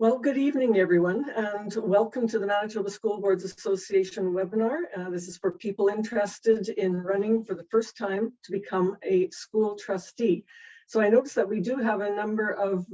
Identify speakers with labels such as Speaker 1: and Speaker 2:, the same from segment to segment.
Speaker 1: Well, good evening, everyone, and welcome to the Manitoba School Boards Association webinar. This is for people interested in running for the first time to become a school trustee. So I noticed that we do have a number of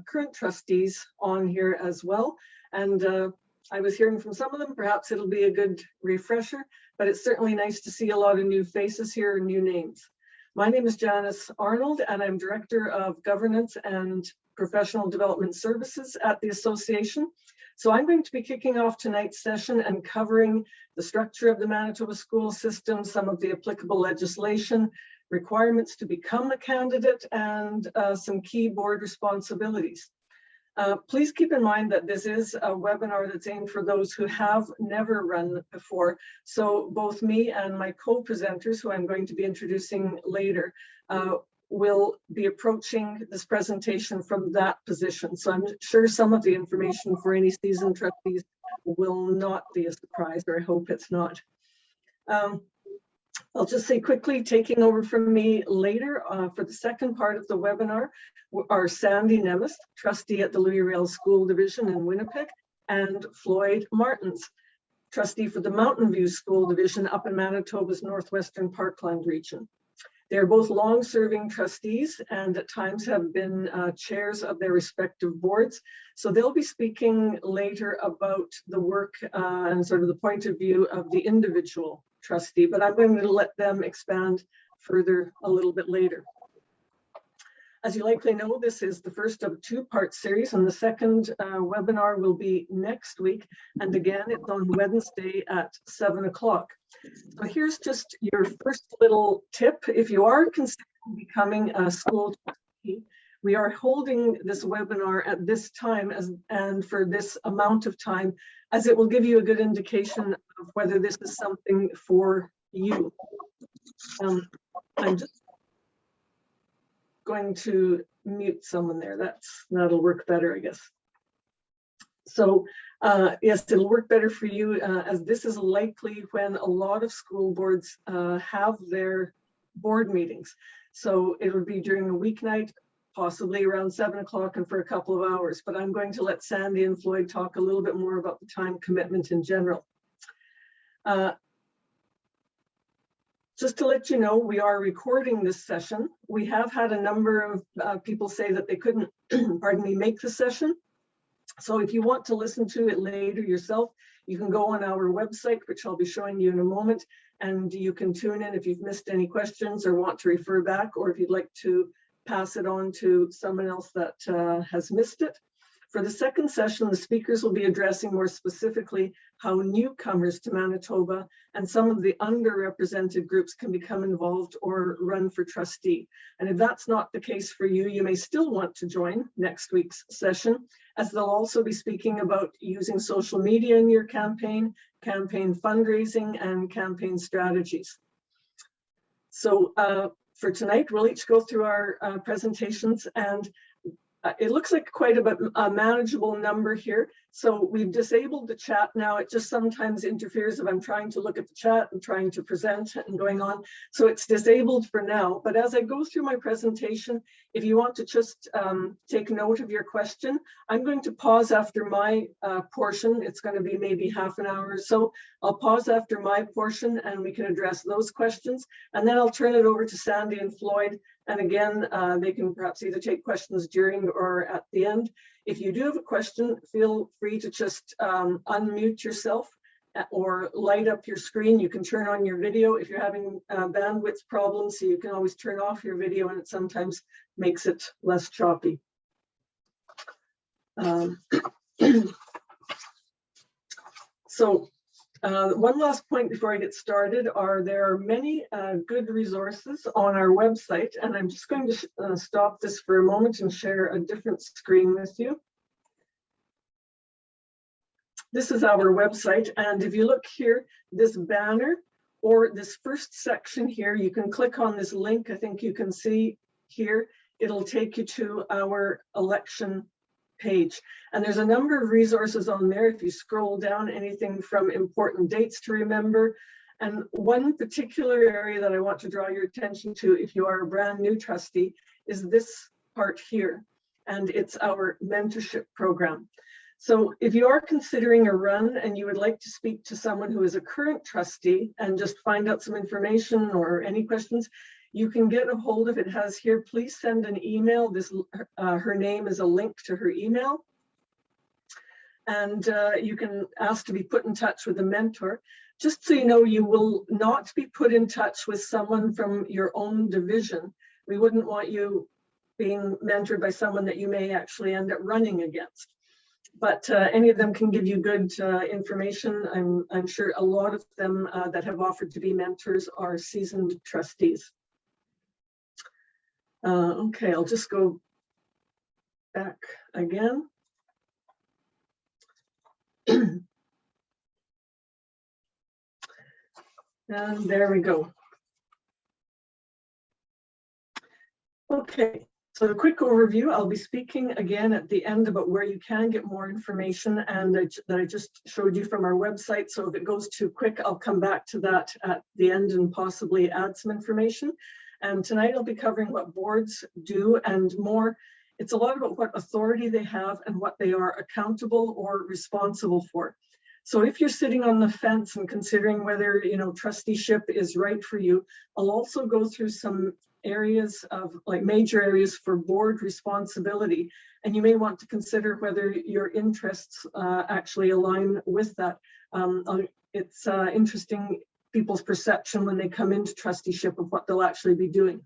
Speaker 1: current trustees on here as well, and I was hearing from some of them. Perhaps it'll be a good refresher, but it's certainly nice to see a lot of new faces here and new names. My name is Janice Arnold, and I'm Director of Governance and Professional Development Services at the Association. So I'm going to be kicking off tonight's session and covering the structure of the Manitoba school system, some of the applicable legislation, requirements to become a candidate, and some key board responsibilities. Please keep in mind that this is a webinar that's aimed for those who have never run before. So both me and my co-presenters, who I'm going to be introducing later, will be approaching this presentation from that position. So I'm sure some of the information for any seasoned trustees will not be a surprise, or I hope it's not. I'll just say quickly, taking over from me later for the second part of the webinar are Sandy Nemes, trustee at the Louis Riel School Division in Winnipeg, and Floyd Martins, trustee for the Mountain View School Division up in Manitoba's Northwestern Parkland region. They're both long-serving trustees and at times have been chairs of their respective boards. So they'll be speaking later about the work and sort of the point of view of the individual trustee, but I'm going to let them expand further a little bit later. As you likely know, this is the first of a two-part series, and the second webinar will be next week. And again, it's on Wednesday at 7 o'clock. So here's just your first little tip. If you are considering becoming a school trustee, we are holding this webinar at this time and for this amount of time, as it will give you a good indication of whether this is something for you. I'm just going to mute someone there. That'll work better, I guess. So yes, it'll work better for you as this is likely when a lot of school boards have their board meetings. So it'll be during a weeknight, possibly around 7 o'clock and for a couple of hours, but I'm going to let Sandy and Floyd talk a little bit more about the time commitment in general. Just to let you know, we are recording this session. We have had a number of people say that they couldn't, pardon me, make the session. So if you want to listen to it later yourself, you can go on our website, which I'll be showing you in a moment, and you can tune in if you've missed any questions or want to refer back, or if you'd like to pass it on to someone else that has missed it. For the second session, the speakers will be addressing more specifically how newcomers to Manitoba and some of the underrepresented groups can become involved or run for trustee. And if that's not the case for you, you may still want to join next week's session, as they'll also be speaking about using social media in your campaign fundraising, and campaign strategies. So for tonight, we'll each go through our presentations, and it looks like quite a manageable number here. So we've disabled the chat now. It just sometimes interferes if I'm trying to look at the chat and trying to present and going on. So it's disabled for now. But as I go through my presentation, if you want to just take note of your question, I'm going to pause after my portion. It's going to be maybe half an hour or so. I'll pause after my portion and we can address those questions. And then I'll turn it over to Sandy and Floyd. And again, they can perhaps either take questions during or at the end. If you do have a question, feel free to just unmute yourself or light up your screen. You can turn on your video if you're having bandwidth problems, so you can always turn off your video, and it sometimes makes it less choppy. So one last point before I get started there are many good resources on our website, and I'm just going to stop this for a moment and share a different screen with you. This is our website, and if you look here, this banner or this first section here, you can click on this link. I think you can see here, it'll take you to our election page. And there's a number of resources on there. If you scroll down, anything from important dates to remember. And one particular area that I want to draw your attention to if you are a brand new trustee is this part here. And it's our mentorship program. So if you are considering a run and you would like to speak to someone who is a current trustee and just find out some information or any questions, you can get a hold of it. It has here, please send an email. Her name is a link to her email. And you can ask to be put in touch with a mentor. Just so you know, you will not be put in touch with someone from your own division. We wouldn't want you being mentored by someone that you may actually end up running against. But any of them can give you good information. I'm sure a lot of them that have offered to be mentors are seasoned trustees. Okay, I'll just go back again. And there we go. Okay, so a quick overview. I'll be speaking again at the end about where you can get more information and that I just showed you from our website. So if it goes too quick, I'll come back to that at the end and possibly add some information. And tonight I'll be covering what boards do and more. It's a lot about what authority they have and what they are accountable or responsible for. So if you're sitting on the fence and considering whether, trusteeship is right for you, I'll also go through some areas of major areas for board responsibility. And you may want to consider whether your interests actually align with that. It's interesting people's perception when they come into trusteeship of what they'll actually be doing.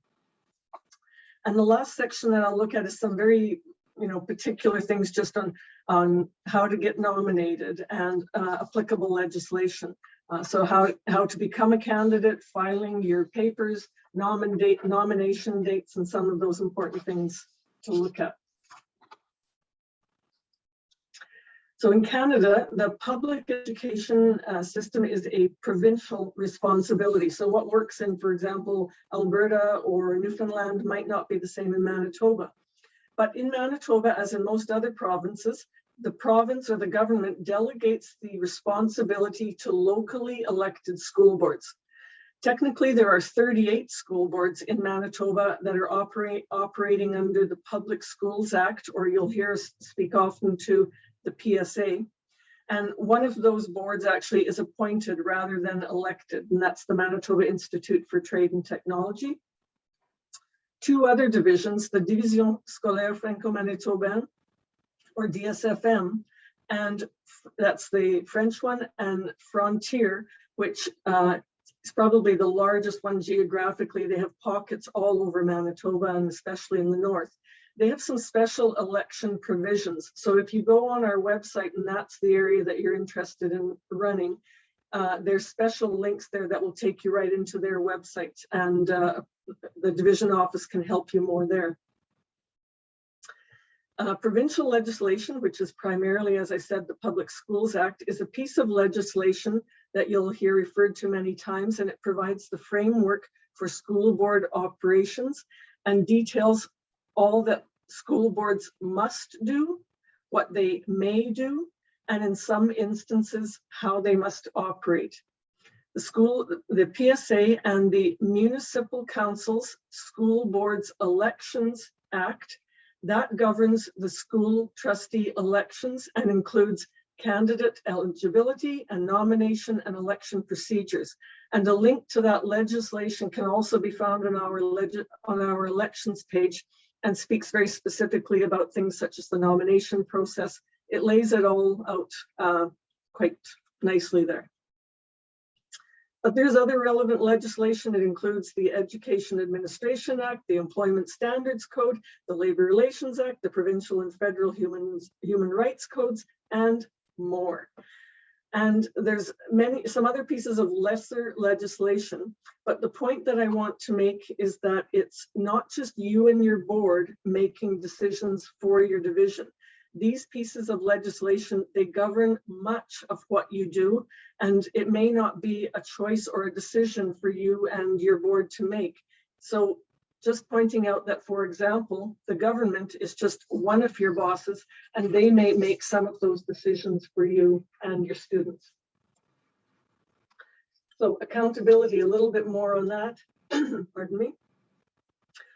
Speaker 1: And the last section that I'll look at is some very particular things just on how to get nominated and applicable legislation. So how to become a candidate, filing your papers, nomination dates, and some of those important things to look at. So in Canada, the public education system is a provincial responsibility. So what works in, for example, Alberta or Newfoundland might not be the same in Manitoba. But in Manitoba, as in most other provinces, the province or the government delegates the responsibility to locally elected school boards. Technically, there are 38 school boards in Manitoba that are operating under the Public Schools Act, or you'll hear us speak often to the PSA. And one of those boards actually is appointed rather than elected, and that's the Manitoba Institute for Trade and Technology. Two other divisions, the Division Scolaire Franco-Manitobaine, or DSFM, and that's the French one, and Frontier, which is probably the largest one geographically. They have pockets all over Manitoba and especially in the north. They have some special election provisions. So if you go on our website and that's the area that you're interested in running, there's special links there that will take you right into their website, and the division office can help you more there. Provincial legislation, which is primarily, as I said, the Public Schools Act, is a piece of legislation that you'll hear referred to many times, and it provides the framework for school board operations and details all that school boards must do, what they may do, and in some instances, how they must operate. The PSA and the Municipal Council's School Boards Elections Act, that governs the school trustee elections and includes candidate eligibility and nomination and election procedures. And a link to that legislation can also be found on our elections page, and speaks very specifically about things such as the nomination process. It lays it all out quite nicely there. But there's other relevant legislation. It includes the Education Administration Act, the Employment Standards Code, the Labor Relations Act, the Provincial and Federal Human Rights Codes, and more. And there's some other pieces of lesser legislation, but the point that I want to make is that it's not just you and your board making decisions for your division. These pieces of legislation, they govern much of what you do, and it may not be a choice or a decision for you and your board to make. So just pointing out that, for example, the government is just one of your bosses, and they may make some of those decisions for you and your students. So accountability, a little bit more on that, pardon me.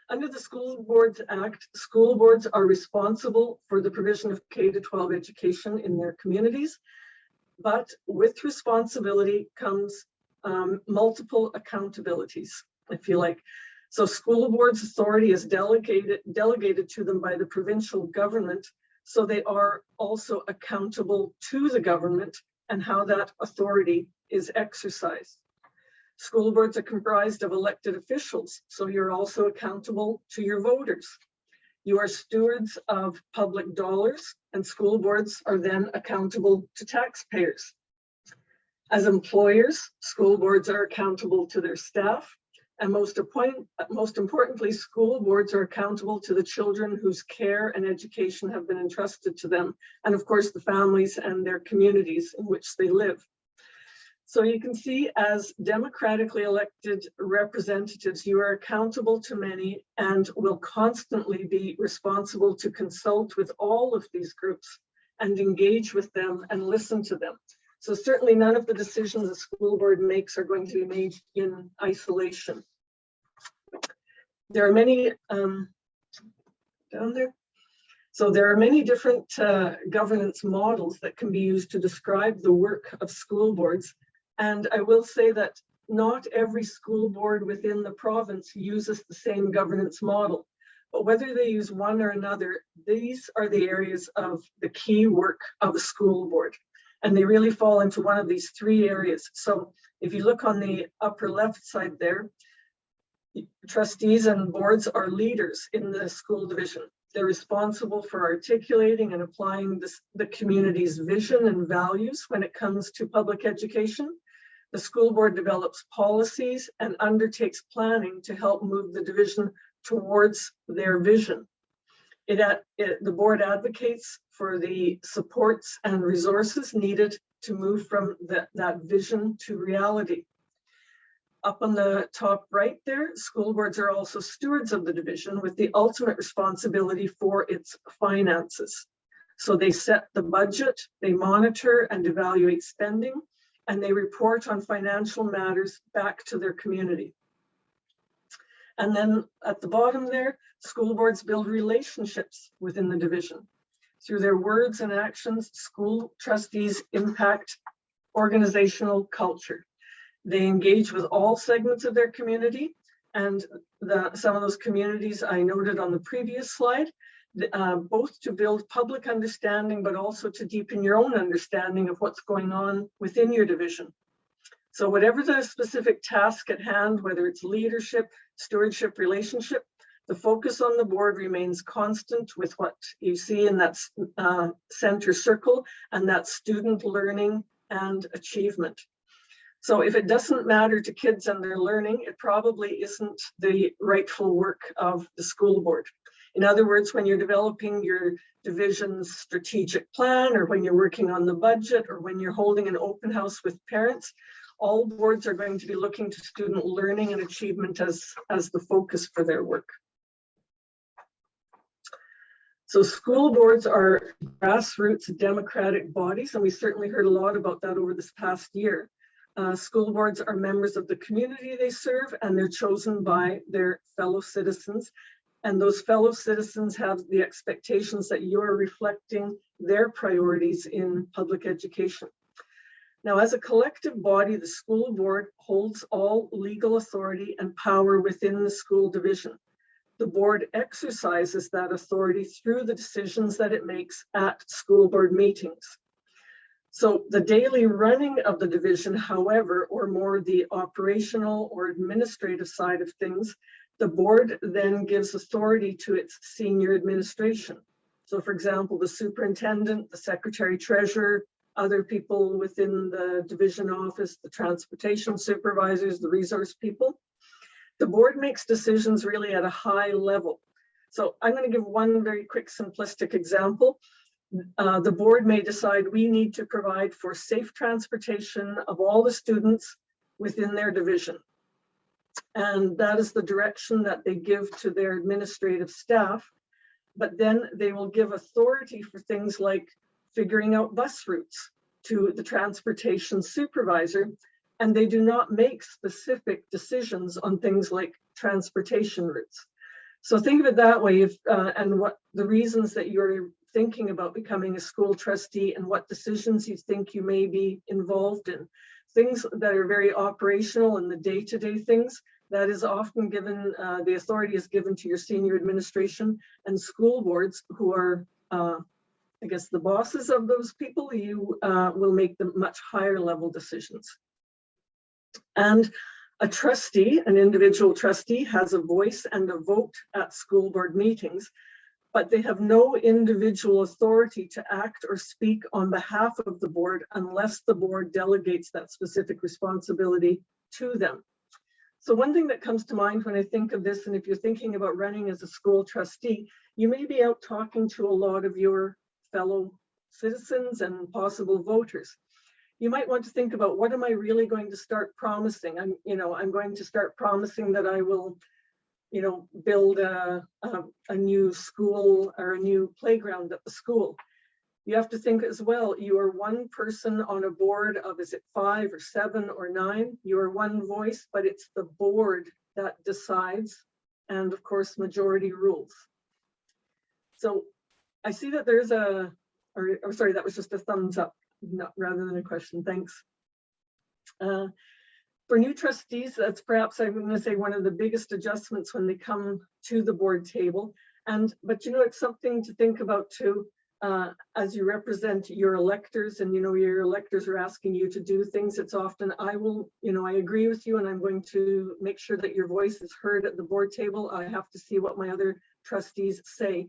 Speaker 1: Under the School Boards Act, school boards are responsible for the provision of K-12 education in their communities, but with responsibility comes multiple accountabilities, if you like. So school boards' authority is delegated to them by the provincial government, so they are also accountable to the government and how that authority is exercised. School boards are comprised of elected officials, so you're also accountable to your voters. You are stewards of public dollars, and school boards are then accountable to taxpayers. As employers, school boards are accountable to their staff, and most importantly, school boards are accountable to the children whose care and education have been entrusted to them, and of course the families and their communities in which they live. So you can see, as democratically elected representatives, you are accountable to many and will constantly be responsible to consult with all of these groups and engage with them and listen to them. So certainly none of the decisions the school board makes are going to be made in isolation. There are many, down there. So there are many different governance models that can be used to describe the work of school boards. And I will say that not every school board within the province uses the same governance model, but whether they use one or another, these are the areas of the key work of a school board. And they really fall into one of these three areas. So if you look on the upper left side there, trustees and boards are leaders in the school division. They're responsible for articulating and applying the community's vision and values when it comes to public education. The school board develops policies and undertakes planning to help move the division towards their vision. The board advocates for the supports and resources needed to move from that vision to reality. Up on the top right there, school boards are also stewards of the division with the ultimate responsibility for its finances. So they set the budget, they monitor and evaluate spending, and they report on financial matters back to their community. And then at the bottom there, school boards build relationships within the division. Through their words and actions, school trustees impact organizational culture. They engage with all segments of their community, and some of those communities I noted on the previous slide, both to build public understanding, but also to deepen your own understanding of what's going on within your division. So whatever the specific task at hand, whether it's leadership, stewardship, relationship, the focus on the board remains constant with what you see in that center circle, and that's student learning and achievement. So if it doesn't matter to kids and their learning, it probably isn't the rightful work of the school board. In other words, when you're developing your division's strategic plan, or when you're working on the budget, or when you're holding an open house with parents, all boards are going to be looking to student learning and achievement as the focus for their work. So school boards are grassroots democratic bodies, and we certainly heard a lot about that over this past year. School boards are members of the community they serve, and they're chosen by their fellow citizens. And those fellow citizens have the expectations that you're reflecting their priorities in public education. Now, as a collective body, the school board holds all legal authority and power within the school division. The board exercises that authority through the decisions that it makes at school board meetings. So the daily running of the division, however, or more the operational or administrative side of things, the board then gives authority to its senior administration. So for example, the superintendent, the secretary treasurer, other people within the division office, the transportation supervisors, the resource people. The board makes decisions really at a high level. So I'm going to give one very quick simplistic example. The board may decide we need to provide for safe transportation of all the students within their division. And that is the direction that they give to their administrative staff. But then they will give authority for things like figuring out bus routes to the transportation supervisor. And they do not make specific decisions on things like transportation routes. So think of it that way, and what the reasons that you're thinking about becoming a school trustee and what decisions you think you may be involved in. Things that are very operational and the day-to-day things, that is often given, the authority is given to your senior administration and school boards who are, I guess, the bosses of those people. You will make the much higher level decisions. And a trustee, an individual trustee, has a voice and a vote at school board meetings, but they have no individual authority to act or speak on behalf of the board unless the board delegates that specific responsibility to them. So one thing that comes to mind when I think of this, and if you're thinking about running as a school trustee, you may be out talking to a lot of your fellow citizens and possible voters. You might want to think about, what am I really going to start promising? I'm going to start promising that I will, build a new school or a new playground at the school. You have to think as well, you are one person on a board of, is it 5 or 7 or 9? You are one voice, but it's the board that decides. And of course, majority rules. So I see that there's sorry, that was just a thumbs up, rather than a question, thanks. For new trustees, that's perhaps, I'm going to say, one of the biggest adjustments when they come to the board table. But it's something to think about too, as you represent your electors, and your electors are asking you to do things. It's often, I agree with you, and I'm going to make sure that your voice is heard at the board table. I have to see what my other trustees say.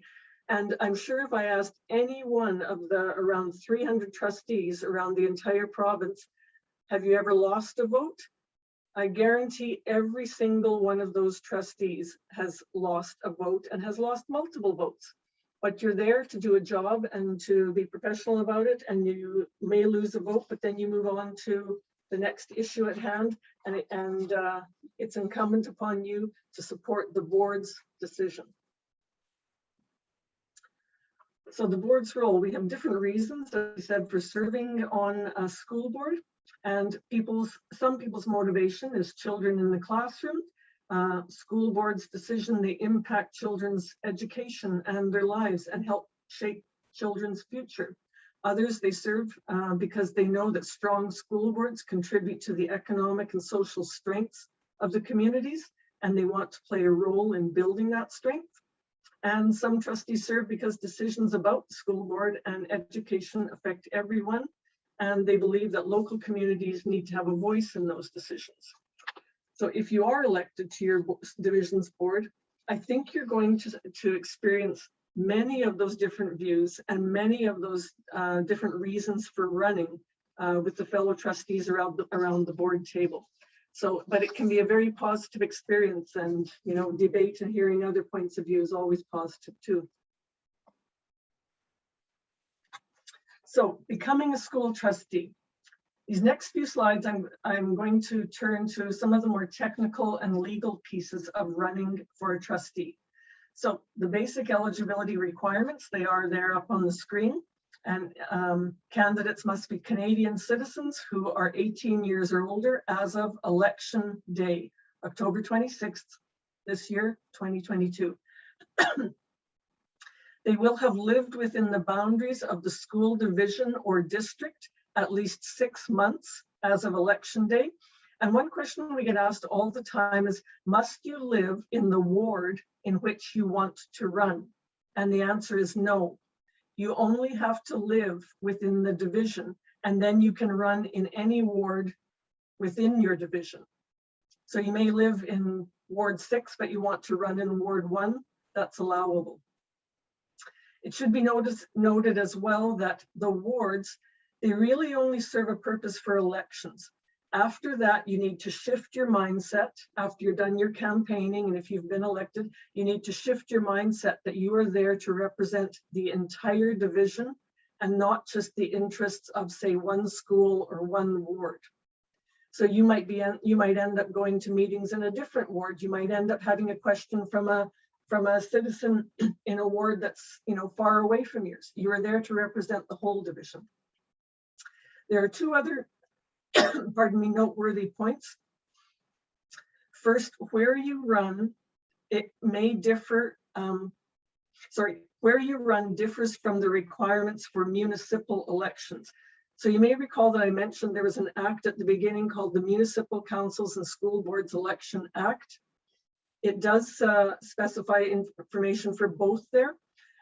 Speaker 1: And I'm sure if I asked any one of the around 300 trustees around the entire province, have you ever lost a vote? I guarantee every single one of those trustees has lost a vote and has lost multiple votes. But you're there to do a job and to be professional about it, and you may lose a vote, but then you move on to the next issue at hand, and it's incumbent upon you to support the board's decision. So the board's role, we have different reasons, as I said, for serving on a school board, and some people's motivation is children in the classroom. School board's decision, they impact children's education and their lives and help shape children's future. Others, they serve because they know that strong school boards contribute to the economic and social strengths of the communities, and they want to play a role in building that strength. And some trustees serve because decisions about the school board and education affect everyone, and they believe that local communities need to have a voice in those decisions. So if you are elected to your division's board, I think you're going to experience many of those different views and many of those different reasons for running with the fellow trustees around the board table. So, but it can be a very positive experience, and debate and hearing other points of view is always positive too. So, becoming a school trustee. These next few slides, I'm going to turn to some of the more technical and legal pieces of running for a trustee. So, the basic eligibility requirements, they are there up on the screen. And candidates must be Canadian citizens who are 18 years or older as of election day, October 26th, this year, 2022. They will have lived within the boundaries of the school division or district at least 6 months as of election day. And one question we get asked all the time is, must you live in the ward in which you want to run? And the answer is no. You only have to live within the division, and then you can run in any ward within your division. So you may live in Ward 6, but you want to run in Ward 1, that's allowable. It should be noted as well that the wards, they really only serve a purpose for elections. After that, you need to shift your mindset. After you're done your campaigning, and if you've been elected, you need to shift your mindset that you are there to represent the entire division and not just the interests of, say, one school or one ward. So you might end up going to meetings in a different ward. You might end up having a question from a citizen in a ward that's far away from yours. You are there to represent the whole division. There are two other pardon me, noteworthy points. First, where you run it may differ, where you run differs from the requirements for municipal elections. So you may recall that I mentioned there was an act at the beginning called the Municipal Councils and School Boards Election Act. It does specify information for both there,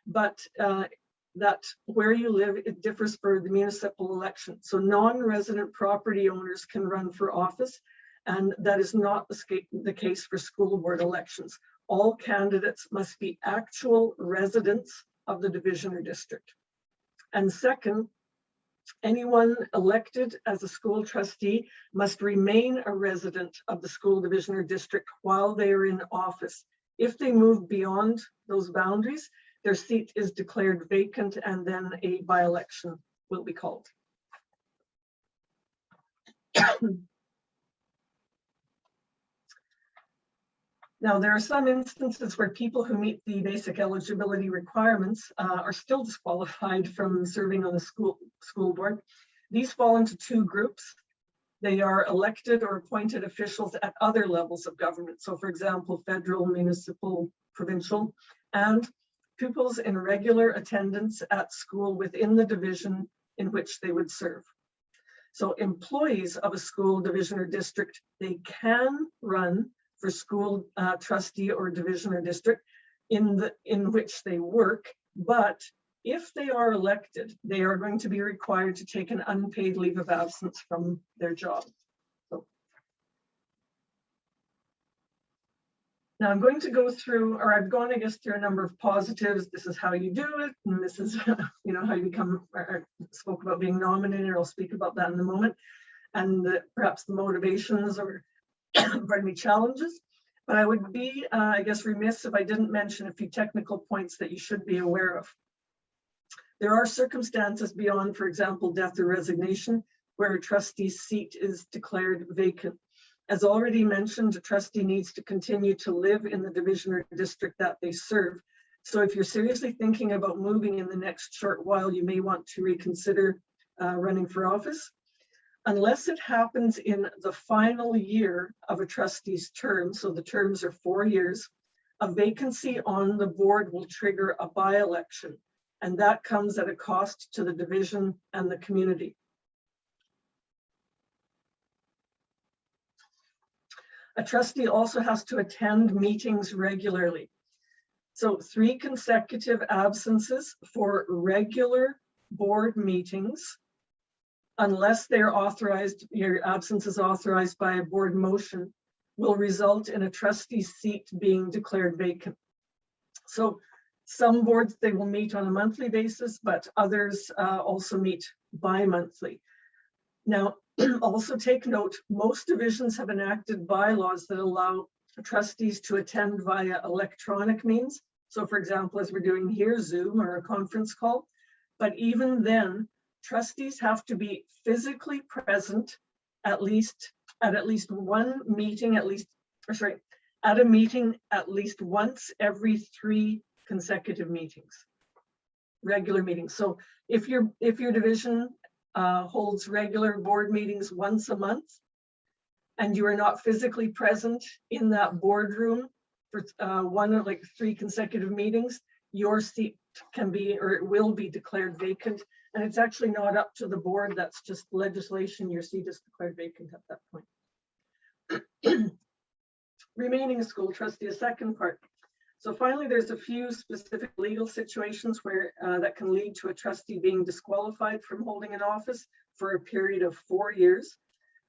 Speaker 1: but that where you live, it differs for the municipal election. So non-resident property owners can run for office, and that is not the case for school board elections. All candidates must be actual residents of the division or district. And second, anyone elected as a school trustee must remain a resident of the school division or district while they are in office. If they move beyond those boundaries, their seat is declared vacant and then a by-election will be called. Now, there are some instances where people who meet the basic eligibility requirements are still disqualified from serving on the school board. These fall into two groups. They are elected or appointed officials at other levels of government. So for example, federal, municipal, provincial, and pupils in regular attendance at school within the division in which they would serve. So employees of a school division or district, they can run for school trustee or division or district in which they work, but if they are elected, they are going to be required to take an unpaid leave of absence from their job. So, now I'm going to go through, or I've gone, I guess, through a number of positives. This is how you do it, and this is, you know, how you become. I spoke about being nominated. I'll speak about that in a moment, and perhaps the motivations or pardon me, challenges. But I would be, I guess, remiss if I didn't mention a few technical points that you should be aware of. There are circumstances beyond, for example, death or resignation, where a trustee's seat is declared vacant. As already mentioned, a trustee needs to continue to live in the division or district that they serve. So if you're seriously thinking about moving in the next short while, you may want to reconsider running for office. Unless it happens in the final year of a trustee's term, so the terms are 4 years, a vacancy on the board will trigger a by-election, and that comes at a cost to the division and the community. A trustee also has to attend meetings regularly. So 3 consecutive absences for regular board meetings, unless they're authorized, your absence is authorized by a board motion, will result in a trustee's seat being declared vacant. So some boards, they will meet on a monthly basis, but others also meet bi-monthly. Now, also take note, most divisions have enacted bylaws that allow trustees to attend via electronic means. So for example, as we're doing here, Zoom or a conference call, but even then, trustees have to be physically present at least one meeting, at a meeting at least once every 3 consecutive meetings, regular meetings. So if your division holds regular board meetings once a month and you are not physically present in that boardroom for 1 or 3 consecutive meetings, your seat can be, or it will be, declared vacant. And it's actually not up to the board, that's just legislation. Your seat is declared vacant at that point. Remaining a school trustee, a second part. So finally, there's a few specific legal situations where that can lead to a trustee being disqualified from holding an office for a period of 4 years.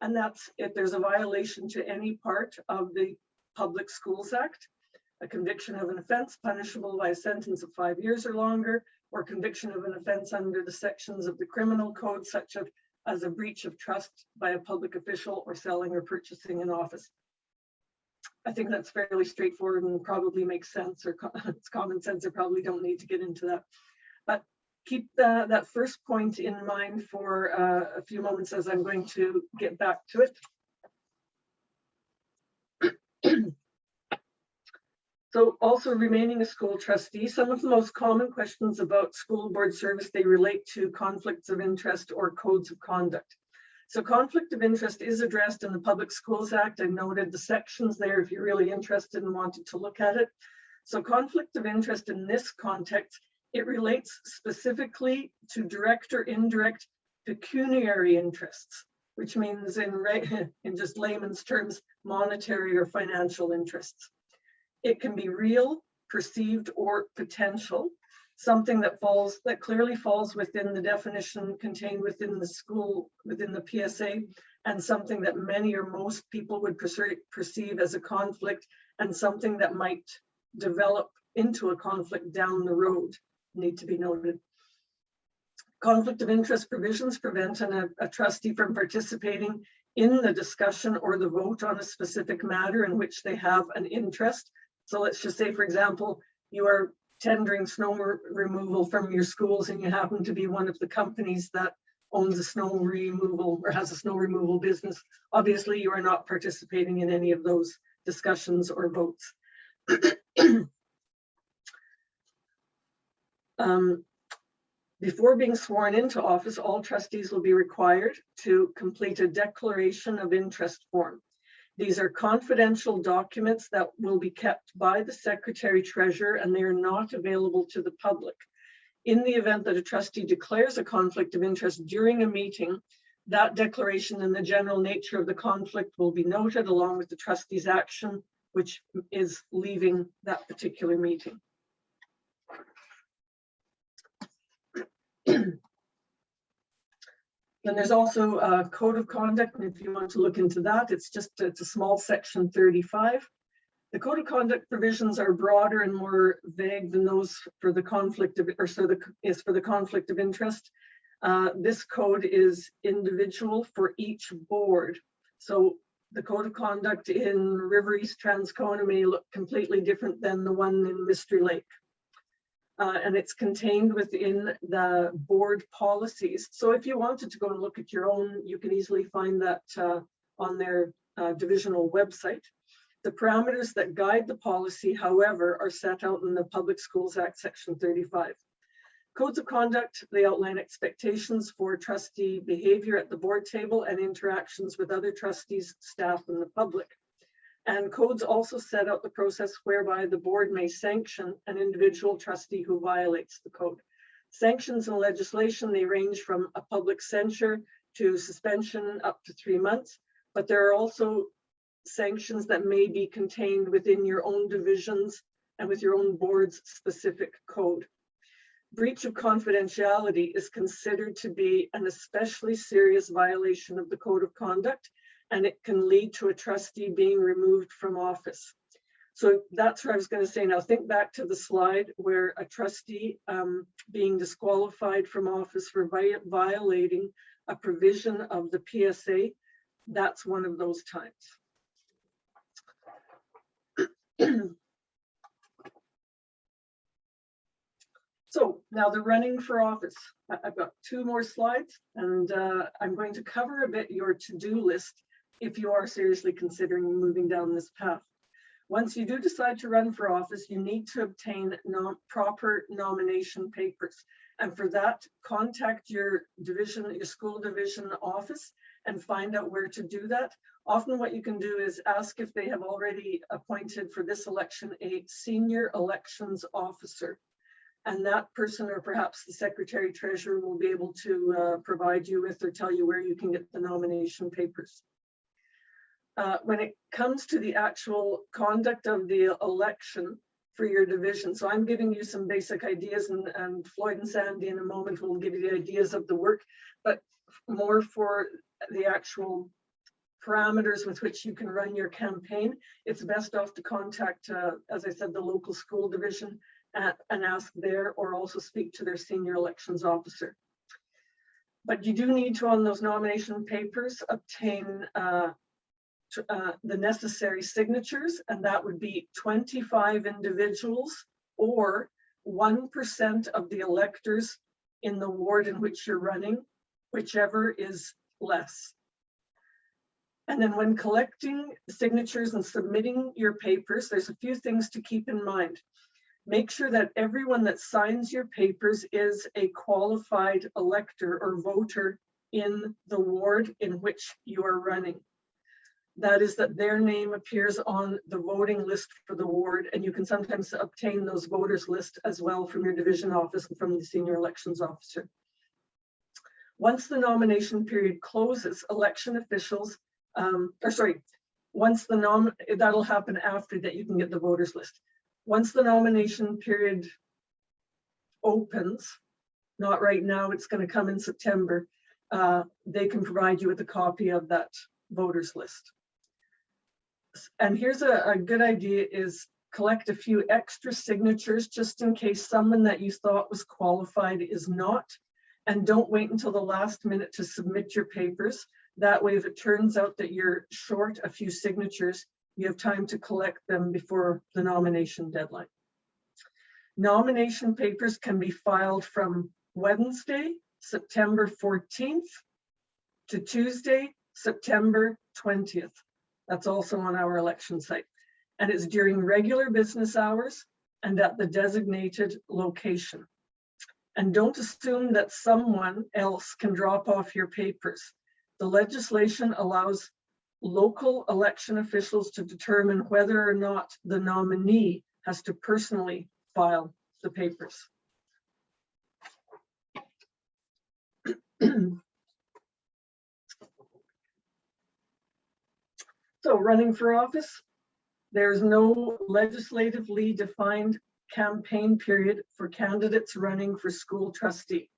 Speaker 1: And that's if there's a violation to any part of the Public Schools Act, a conviction of an offense punishable by a sentence of 5 years or longer, or conviction of an offense under the sections of the criminal code, such as a breach of trust by a public official or selling or purchasing an office. I think that's fairly straightforward and probably makes sense, or it's common sense. I probably don't need to get into that. But keep that first point in mind for a few moments as I'm going to get back to it. So also remaining a school trustee, some of the most common questions about school board service, they relate to conflicts of interest or codes of conduct. So conflict of interest is addressed in the Public Schools Act. I noted the sections there if you're really interested and wanted to look at it. So conflict of interest in this context, it relates specifically to direct or indirect pecuniary interests, which means in just layman's terms, monetary or financial interests. It can be real, perceived, or potential, something that clearly falls within the definition contained within the PSA, and something that many or most people would perceive as a conflict, and something that might develop into a conflict down the road, need to be noted. Conflict of interest provisions prevent a trustee from participating in the discussion or the vote on a specific matter in which they have an interest. So let's just say, for example, you are tendering snow removal from your schools and you happen to be one of the companies that owns a snow removal or has a snow removal business. Obviously, you are not participating in any of those discussions or votes. Before being sworn into office, all trustees will be required to complete a declaration of interest form. These are confidential documents that will be kept by the Secretary Treasurer, and they are not available to the public. In the event that a trustee declares a conflict of interest during a meeting, that declaration and the general nature of the conflict will be noted along with the trustee's action, which is leaving that particular meeting. Then there's also a code of conduct, and if you want to look into that, it's a small section 35. The code of conduct provisions are broader and more vague than those for the conflict of, for the conflict of interest. This code is individual for each board. So the code of conduct in River East Transcona may look completely different than the one in Mystery Lake. And it's contained within the board policies. So if you wanted to go and look at your own, you can easily find that on their divisional website. The parameters that guide the policy, however, are set out in the Public Schools Act, Section 35. Codes of conduct, they outline expectations for trustee behavior at the board table and interactions with other trustees, staff, and the public. And codes also set out the process whereby the board may sanction an individual trustee who violates the code. Sanctions in legislation, they range from a public censure to suspension up to 3 months, but there are also sanctions that may be contained within your own divisions and with your own board's specific code. Breach of confidentiality is considered to be an especially serious violation of the code of conduct, and it can lead to a trustee being removed from office. So that's what I was going to say. Now think back to the slide where a trustee being disqualified from office for violating a provision of the PSA. That's one of those times. So now the running for office. I've got 2 more slides, and I'm going to cover a bit your to-do list if you are seriously considering moving down this path. Once you do decide to run for office, you need to obtain proper nomination papers. And for that, contact your division, your school division office, and find out where to do that. Often what you can do is ask if they have already appointed for this election a senior elections officer. And that person, or perhaps the Secretary Treasurer, will be able to provide you with or tell you where you can get the nomination papers. When it comes to the actual conduct of the election for your division, so I'm giving you some basic ideas, and Floyd and Sandy in a moment will give you the ideas of the work, but more for the actual parameters with which you can run your campaign, it's best off to contact, as I said, the local school division and ask there, or also speak to their senior elections officer. But you do need to, on those nomination papers, obtain the necessary signatures, and that would be 25 individuals or 1% of the electors in the ward in which you're running, whichever is less. And then when collecting signatures and submitting your papers, there's a few things to keep in mind. Make sure that everyone that signs your papers is a qualified elector or voter in the ward in which you are running. That is that their name appears on the voting list for the ward, and you can sometimes obtain those voters list as well from your division office and from the senior elections officer. Once the nomination period closes, election officials, that'll happen after that you can get the voters list. Once the nomination period opens, not right now, it's going to come in September, they can provide you with a copy of that voters list. And here's a good idea is collect a few extra signatures just in case someone that you thought was qualified is not, and don't wait until the last minute to submit your papers. That way, if it turns out that you're short a few signatures, you have time to collect them before the nomination deadline. Nomination papers can be filed from Wednesday, September 14th to Tuesday, September 20th. That's also on our election site. And it's during regular business hours and at the designated location. And don't assume that someone else can drop off your papers. The legislation allows local election officials to determine whether or not the nominee has to personally file the papers. So running for office, there's no legislatively defined campaign period for candidates running for school trustee.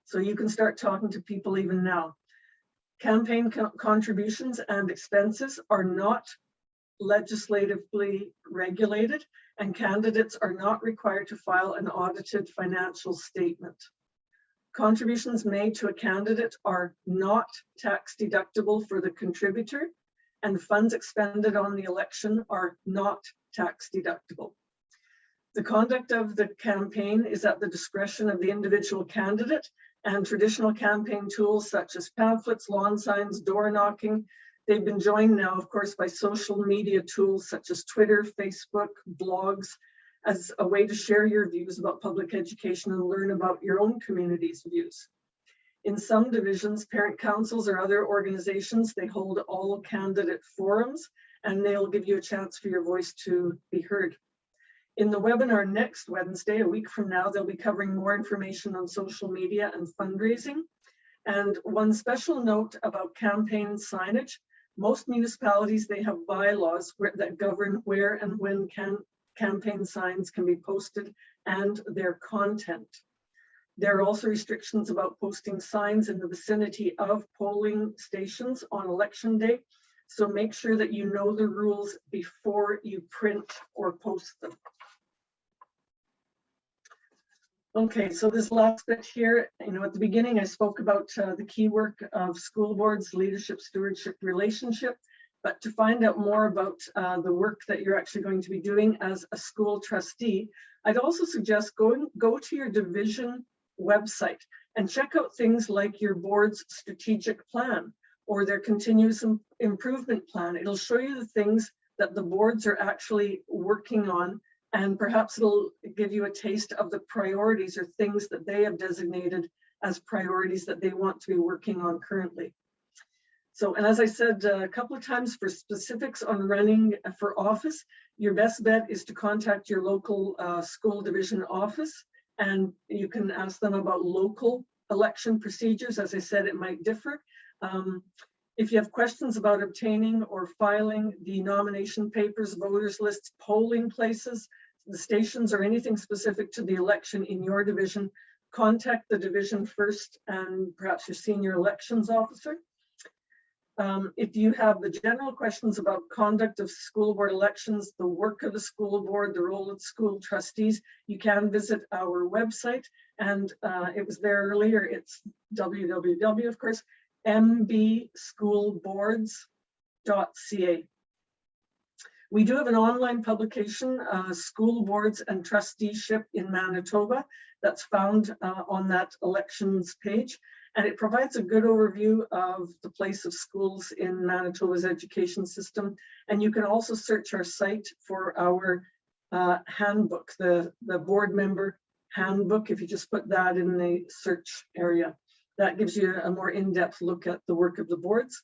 Speaker 1: So you can start talking to people even now. Campaign contributions and expenses are not legislatively regulated, and candidates are not required to file an audited financial statement. Contributions made to a candidate are not tax deductible for the contributor, and funds expended on the election are not tax deductible. The conduct of the campaign is at the discretion of the individual candidate, and traditional campaign tools such as pamphlets, lawn signs, door knocking, they've been joined now, of course, by social media tools such as Twitter, Facebook, blogs, as a way to share your views about public education and learn about your own community's views. In some divisions, parent councils or other organizations, they hold all candidate forums, and they'll give you a chance for your voice to be heard. In the webinar next Wednesday, a week from now, they'll be covering more information on social media and fundraising. And one special note about campaign signage, most municipalities, they have bylaws that govern where and when campaign signs can be posted and their content. There are also restrictions about posting signs in the vicinity of polling stations on election day. So make sure that you know the rules before you print or post them. Okay, so this last bit here, at the beginning I spoke about the key work of school boards, leadership, stewardship, relationship. But to find out more about the work that you're actually going to be doing as a school trustee, I'd also suggest go to your division website and check out things like your board's strategic plan or their continuous improvement plan. It'll show you the things that the boards are actually working on, and perhaps it'll give you a taste of the priorities or things that they have designated as priorities that they want to be working on currently. So, and as I said a couple of times, for specifics on running for office, your best bet is to contact your local school division office, and you can ask them about local election procedures. As I said, it might differ. If you have questions about obtaining or filing the nomination papers, voters lists, polling places, the stations, or anything specific to the election in your division, contact the division first and perhaps your senior elections officer. If you have the general questions about conduct of school board elections, the work of the school board, the role of school trustees, you can visit our website, and it was there earlier. It's www, of course, mbschoolboards.ca. We do have an online publication, School Boards and Trusteeship in Manitoba, that's found on that elections page. And it provides a good overview of the place of schools in Manitoba's education system. And you can also search our site for our handbook, the board member handbook, if you just put that in the search area. That gives you a more in-depth look at the work of the boards.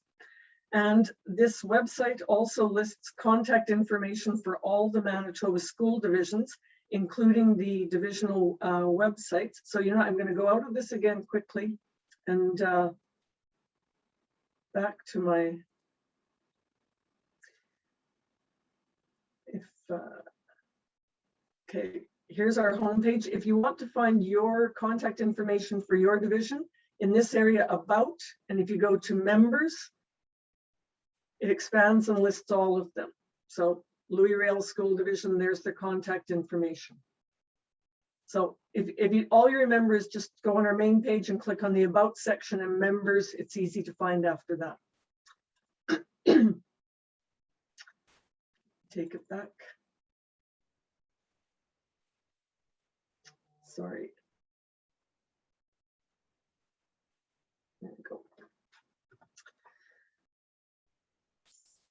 Speaker 1: And this website also lists contact information for all the Manitoba school divisions, including the divisional websites. So, you know, I'm going to go out of this again quickly and back to my, okay, here's our homepage. If you want to find your contact information for your division, in this area about, and if you go to members, it expands and lists all of them. So Louis Rail School Division, there's the contact information. So if you, all you remember is just go on our main page and click on the about section and members, it's easy to find after that. Take it back. Sorry. There we go.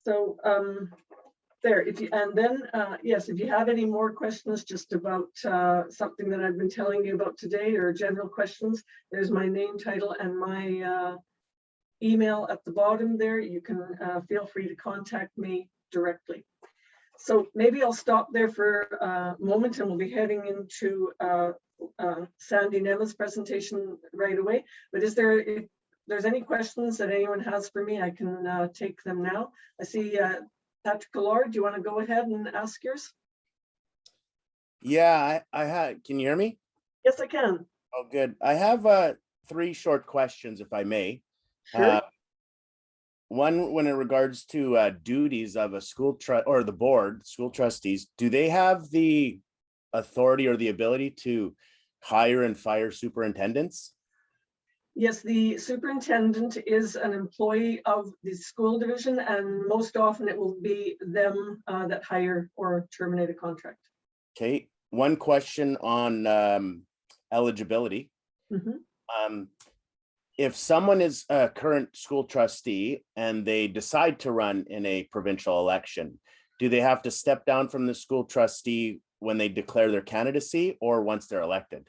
Speaker 1: So there, if you, and then yes, if you have any more questions just about something that I've been telling you about today or general questions, there's my name, title, and my email at the bottom there. You can feel free to contact me directly. So maybe I'll stop there for a moment and we'll be heading into Sandy Nema's presentation right away. But is there, if there's any questions that anyone has for me, I can take them now. I see Patrick Allard, do you want to go ahead and ask yours?
Speaker 2: Yeah, I had, can you hear me?
Speaker 1: Yes, I can.
Speaker 2: Oh, good. I have 3 short questions, if I may.
Speaker 1: Sure.
Speaker 2: One, when in regards to duties of a school or the board, school trustees, do they have the authority or the ability to hire and fire superintendents?
Speaker 1: Yes, the superintendent is an employee of the school division, and most often it will be them that hire or terminate a contract.
Speaker 2: Okay, one question on eligibility.
Speaker 1: Mm-hmm.
Speaker 2: If someone is a current school trustee and they decide to run in a provincial election, do they have to step down from the school trustee when they declare their candidacy or once they're elected?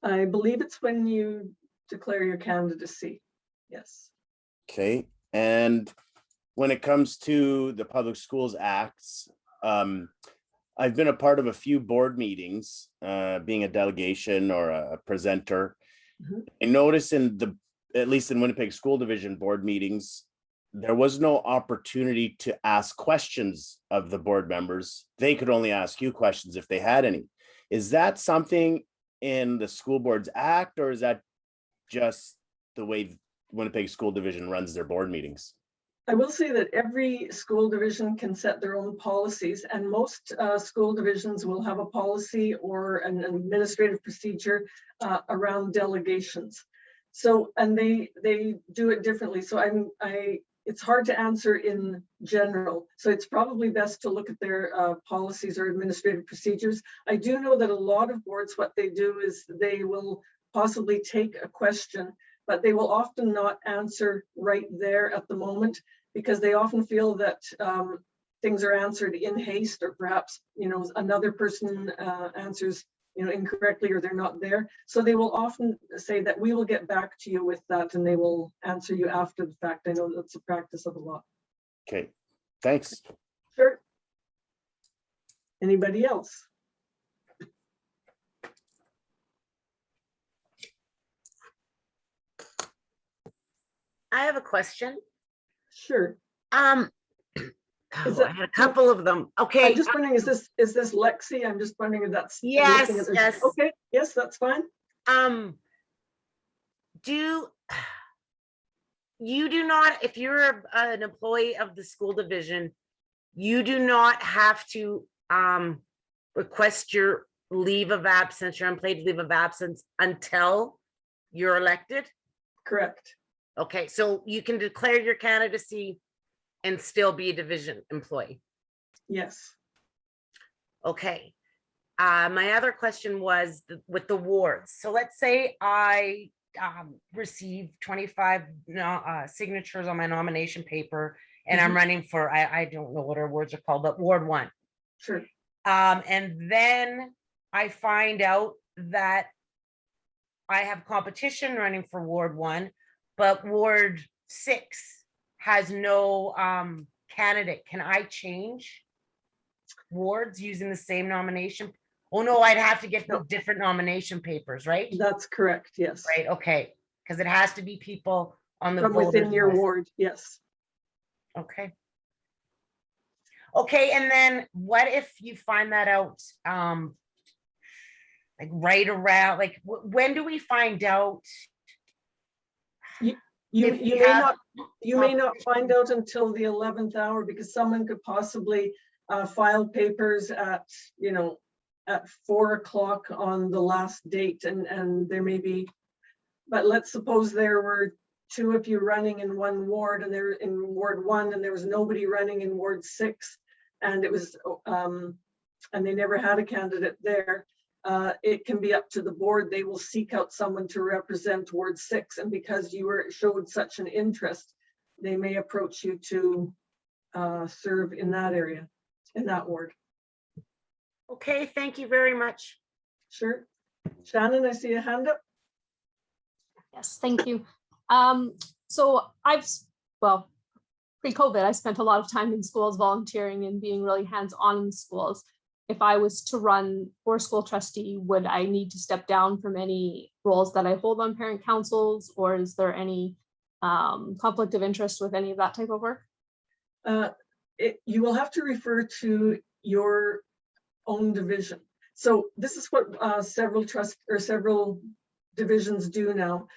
Speaker 1: I believe it's when you declare your candidacy. Yes.
Speaker 2: Okay. And when it comes to the Public Schools Acts, I've been a part of a few board meetings, being a delegation or a presenter. Mm-hmm. I noticed at least in Winnipeg School Division board meetings, there was no opportunity to ask questions of the board members. They could only ask you questions if they had any. Is that something in the School Boards Act, or is that just the way Winnipeg School Division runs their board meetings?
Speaker 1: I will say that every school division can set their own policies, and most school divisions will have a policy or an administrative procedure around delegations. So, and they do it differently. So it's hard to answer in general. So it's probably best to look at their policies or administrative procedures. I do know that a lot of boards, what they do is they will possibly take a question, but they will often not answer right there at the moment, because they often feel that things are answered in haste, or perhaps, you know, another person answers, you know, incorrectly, or they're not there. So they will often say that we will get back to you with that, and they will answer you after the fact. I know that's a practice of a lot.
Speaker 2: Okay, thanks.
Speaker 1: Sure. Anybody else?
Speaker 3: I have a question.
Speaker 1: Sure.
Speaker 3: I had a couple of them. Okay.
Speaker 1: I'm just wondering, is this Lexi? I'm just wondering if that's
Speaker 3: yes.
Speaker 1: Okay. Yes, that's fine.
Speaker 3: Do you do not, if you're an employee of the school division, you do not have to request your leave of absence, your unpaid leave of absence, until you're elected?
Speaker 1: Correct.
Speaker 3: Okay, so you can declare your candidacy and still be a division employee?
Speaker 1: Yes.
Speaker 3: Okay. My other question was with the wards. So let's say I receive 25 signatures on my nomination paper, and I'm running for, I don't know what our wards are called, but Ward 1.
Speaker 1: Sure.
Speaker 3: And then I find out that I have competition running for Ward 1, but Ward 6 has no candidate. Can I change wards using the same nomination? Oh, no, I'd have to get the different nomination papers, right?
Speaker 1: That's correct, yes.
Speaker 3: Right, okay, because it has to be people on the
Speaker 1: From
Speaker 3: voters
Speaker 1: within your
Speaker 3: list.
Speaker 1: ward, yes.
Speaker 3: Okay. Okay, and then what if you find that out, like right around, like, when do we find out?
Speaker 1: You
Speaker 3: If we
Speaker 1: may
Speaker 3: have
Speaker 1: not, you may not find out until the 11th hour, because someone could possibly file papers at, you know, at 4 o'clock on the last date, and there may be, but let's suppose there were 2 of you running in one ward, and they're in Ward 1, and there was nobody running in Ward 6, and it was, and they never had a candidate there. It can be up to the board. They will seek out someone to represent Ward 6, and because you showed such an interest, they may approach you to serve in that area, in that ward.
Speaker 3: Okay, thank you very much.
Speaker 1: Sure. Shannon, I see a hand up.
Speaker 4: Yes, thank you. So well, pre-COVID, I spent a lot of time in schools volunteering and being really hands-on in schools. If I was to run for school trustee, would I need to step down from any roles that I hold on parent councils, or is there any conflict of interest with any of that type of work?
Speaker 1: You will have to refer to your own division. So this is what several divisions do now.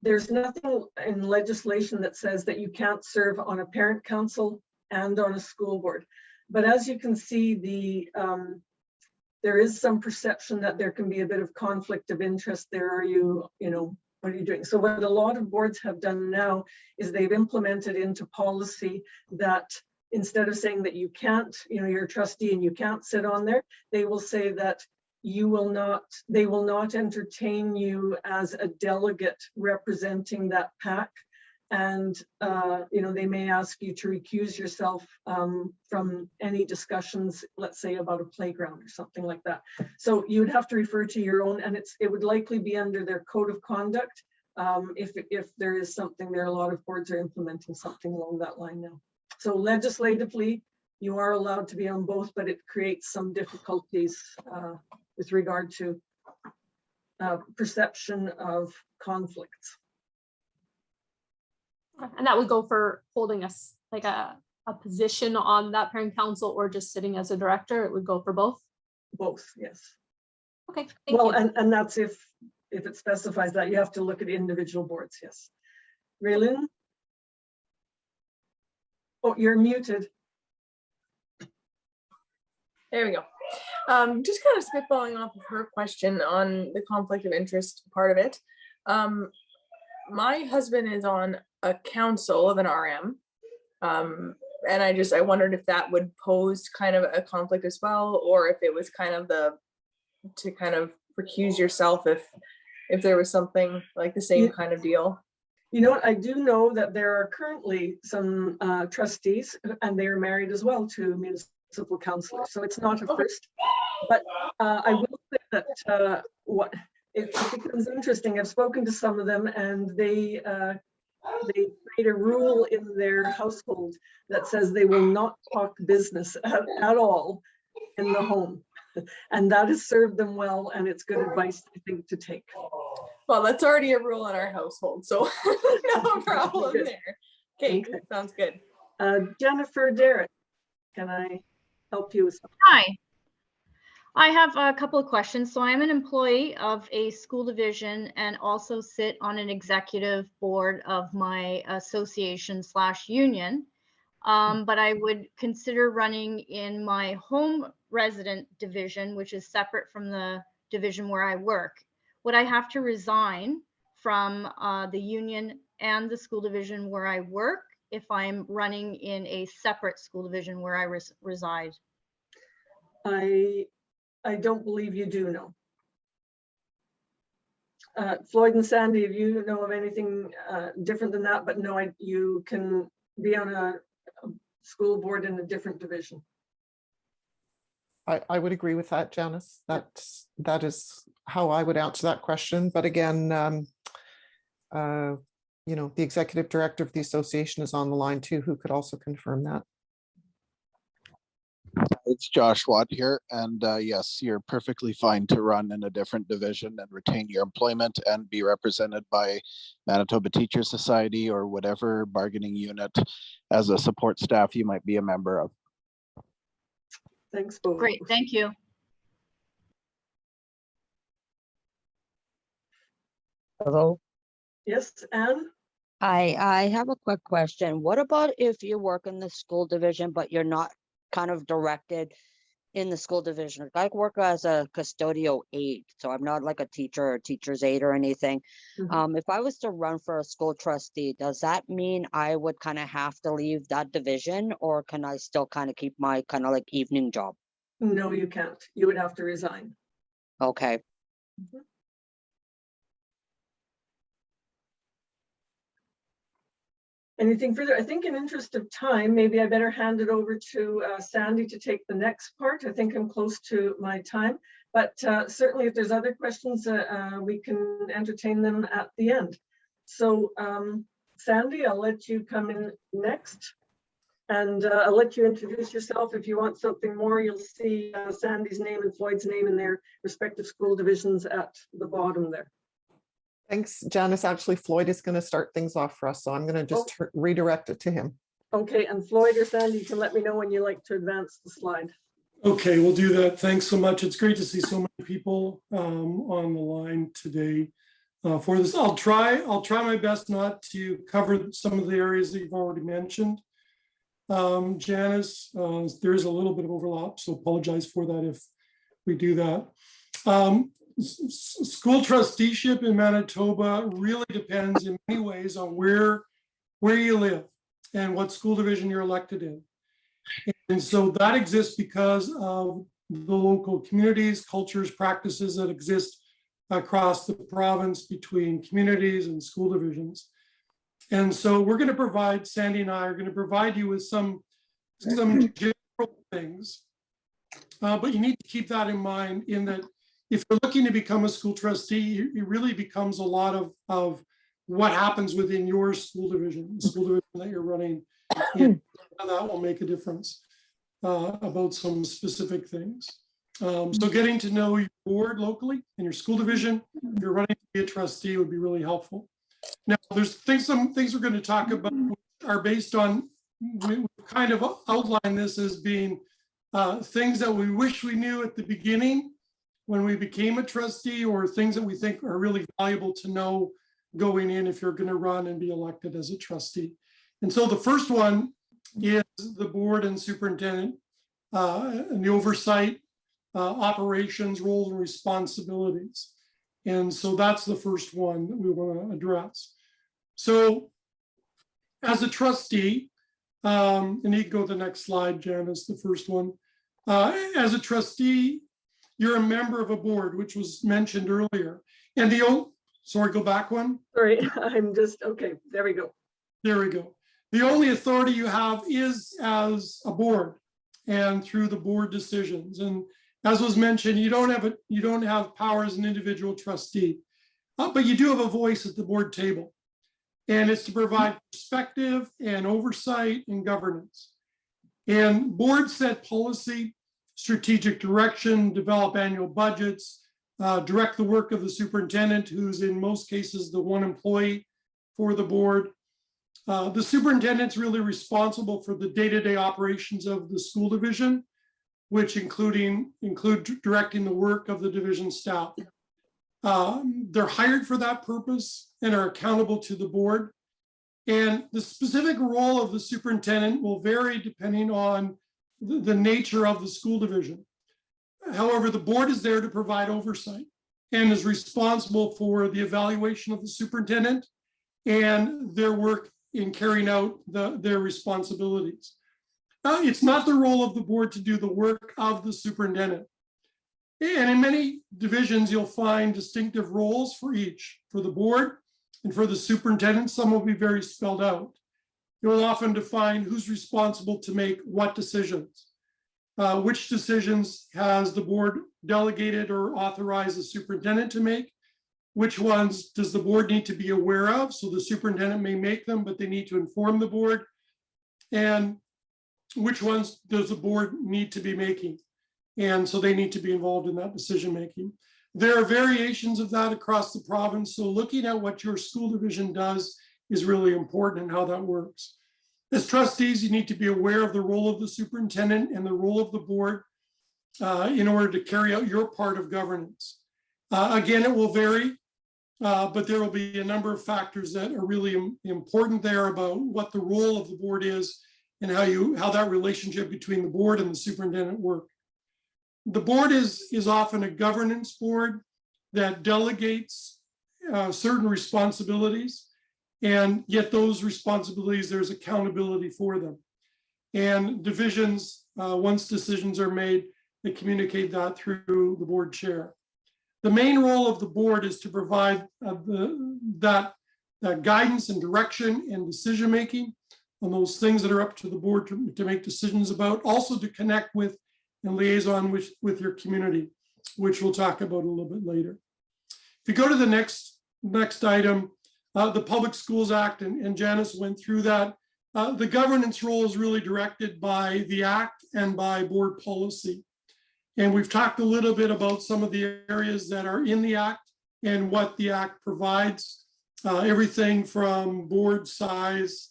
Speaker 1: There's nothing in legislation that says that you can't serve on a parent council and on a school board. But as you can see, there is some perception that there can be a bit of conflict of interest there. Are you know, what are you doing? So what a lot of boards have done now is they've implemented into policy that instead of saying that you can't, you know, you're a trustee and you can't sit on there, they will say that they will not entertain you as a delegate representing that PAC. And, you know, they may ask you to recuse yourself from any discussions, let's say about a playground or something like that. So you would have to refer to your own, and it would likely be under their code of conduct. If there is something there, a lot of boards are implementing something along that line now. So legislatively, you are allowed to be on both, but it creates some difficulties with regard to perception of conflicts.
Speaker 4: And that would go for holding us like a position on that parent council, or just sitting as a director. It would go for both.
Speaker 1: Both, yes.
Speaker 4: Okay, thank
Speaker 1: Well,
Speaker 4: you.
Speaker 1: and that's if it specifies that, you have to look at individual boards, yes. Raylene? Oh, you're muted.
Speaker 5: There we go. Just kind of spitballing off of her question on the conflict of interest part of it. My husband is on a council of an RM. And I wondered if that would pose kind of a conflict as well, or if it was kind of to kind of recuse yourself if there was something like the same kind of deal.
Speaker 1: You know what, I do know that there are currently some trustees, and they are married as well to municipal councillors, so it's not a first. But I will say that it becomes interesting. I've spoken to some of them, and they create a rule in their household that says they will not talk business at all in the home. And that has served them well, and it's good advice, I think, to take.
Speaker 5: Well, that's already a rule in our household, so no problem there. Okay, sounds good.
Speaker 1: Jennifer Derrick, can I help you with something?
Speaker 6: Hi. I have a couple of questions. So I'm an employee of a school division and also sit on an executive board of my association/union. But I would consider running in my home resident division, which is separate from the division where I work. Would I have to resign from the union and the school division where I work if I'm running in a separate school division where I reside?
Speaker 1: I don't believe you do know. Floyd and Sandy, if you know of anything different than that, but no, you can be on a school board in a different division.
Speaker 7: I would agree with that, Janice. That is how I would answer that question. But again, you know, the executive director of the association is on the line too, who could also confirm that.
Speaker 8: It's Josh Watt here, and yes, you're perfectly fine to run in a different division and retain your employment and be represented by Manitoba Teachers Society or whatever bargaining unit as a support staff you might be a member of.
Speaker 1: Thanks, both.
Speaker 6: Great, thank you.
Speaker 9: Hello.
Speaker 1: Yes, Anne?
Speaker 9: Hi, I have a quick question. What about if you work in the school division, but you're not kind of directed in the school division? I work as a custodial aide, so I'm not like a teacher or teacher's aide or anything. If I was to run for a school trustee, does that mean I would kind of have to leave that division, or can I still kind of keep my kind of like evening job?
Speaker 1: No, you can't. You would have to resign.
Speaker 9: Okay.
Speaker 1: Anything further? I think in interest of time, maybe I better hand it over to Sandy to take the next part. I think I'm close to my time, but certainly if there's other questions, we can entertain them at the end. So Sandy, I'll let you come in next, and I'll let you introduce yourself. If you want something more, you'll see Sandy's name and Floyd's name in their respective school divisions at the bottom there.
Speaker 7: Thanks, Janice. Actually, Floyd is going to start things off for us, so I'm going to just redirect it to him.
Speaker 1: Okay, and Floyd or Sandy, you can let me know when you like to advance the slide.
Speaker 10: Okay, we'll do that. Thanks so much. It's great to see so many people on the line today for this. I'll try my best not to cover some of the areas that you've already mentioned. Janice, there is a little bit of overlap, so apologize for that if we do that. School trusteeship in Manitoba really depends in many ways on where you live and what school division you're elected in. And so that exists because of the local communities, cultures, practices that exist across the province between communities and school divisions. And so we're going to provide, Sandy and I are going to provide you with some general things, but you need to keep that in mind in that if you're looking to become a school trustee, it really becomes a lot of what happens within your school division, the school division that you're running. And that will make a difference about some specific things. So getting to know your board locally and your school division, if you're running to be a trustee, would be really helpful. Now, there's some things we're going to talk about which are based on, we kind of outline this as being things that we wish we knew at the beginning when we became a trustee, or things that we think are really valuable to know going in if you're going to run and be elected as a trustee. And so the first one is the board and superintendent and the oversight, operations, roles and responsibilities. And so that's the first one that we want to address. So as a trustee, and you can go to the next slide, Janice, the first one. As a trustee, you're a member of a board, which was mentioned earlier. And sorry, go back one.
Speaker 1: Sorry, I'm just, okay, there we go.
Speaker 10: There we go. The only authority you have is as a board and through the board decisions. And as was mentioned, you don't have power as an individual trustee, but you do have a voice at the board table. And it's to provide perspective and oversight and governance. And boards set policy, strategic direction, develop annual budgets, direct the work of the superintendent, who's in most cases the one employee for the board. The superintendent's really responsible for the day-to-day operations of the school division, which include directing the work of the division staff. They're hired for that purpose and are accountable to the board. And the specific role of the superintendent will vary depending on the nature of the school division. However, the board is there to provide oversight and is responsible for the evaluation of the superintendent and their work in carrying out their responsibilities. It's not the role of the board to do the work of the superintendent. And in many divisions, you'll find distinctive roles for each. For the board and for the superintendent, some will be very spelled out. You'll often define who's responsible to make what decisions. which decisions has the board delegated or authorized the superintendent to make? Which ones does the board need to be aware of? So the superintendent may make them, but they need to inform the board. And which ones does the board need to be making? And so they need to be involved in that decision making. There are variations of that across the province. So looking at what your school division does is really important and how that works. As trustees, you need to be aware of the role of the superintendent and the role of the board in order to carry out your part of governance. Again, it will vary, but there will be a number of factors that are really important there about what the role of the board is and how that relationship between the board and the superintendent work. The board is often a governance board that delegates certain responsibilities, and yet those responsibilities, there's accountability for them. And divisions, once decisions are made, they communicate that through the board chair. The main role of the board is to provide that guidance and direction and decision-making on those things that are up to the board to make decisions about, also to connect with and liaison with your community, which we'll talk about a little bit later. If you go to the next item, the Public Schools Act, and Janice went through that. The governance role is really directed by the Act and by board policy. And we've talked a little bit about some of the areas that are in the Act and what the Act provides. Everything from board size,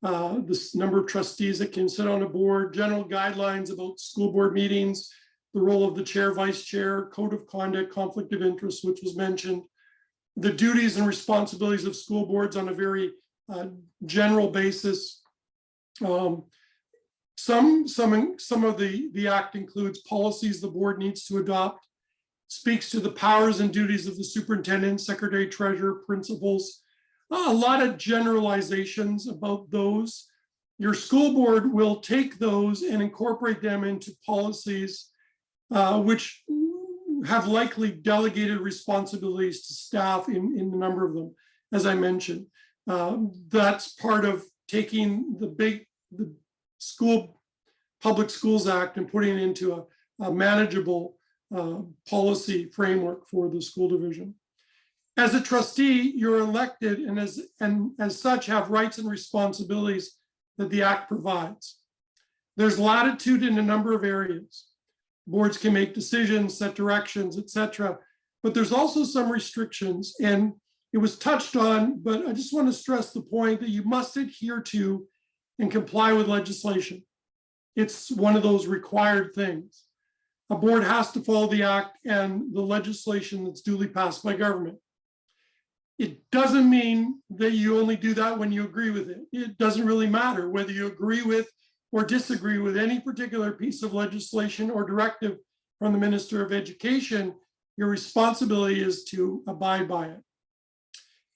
Speaker 10: the number of trustees that can sit on a board, general guidelines about school board meetings, the role of the chair, vice chair, code of conduct, conflict of interest, which was mentioned, the duties and responsibilities of school boards on a very general basis. Some of the Act includes policies the board needs to adopt, speaks to the powers and duties of the superintendent, secretary, treasurer, principals. A lot of generalizations about those. Your school board will take those and incorporate them into policies, which have likely delegated responsibilities to staff in a number of them, as I mentioned. That's part of taking the Public Schools Act and putting it into a manageable policy framework for the school division. As a trustee, you're elected and as such have rights and responsibilities that the Act provides. There's latitude in a number of areas. Boards can make decisions, set directions, etc. But there's also some restrictions, and it was touched on, but I just want to stress the point that you must adhere to and comply with legislation. It's one of those required things. A board has to follow the Act and the legislation that's duly passed by government. It doesn't mean that you only do that when you agree with it. It doesn't really matter whether you agree with or disagree with any particular piece of legislation or directive from the Minister of Education. Your responsibility is to abide by it.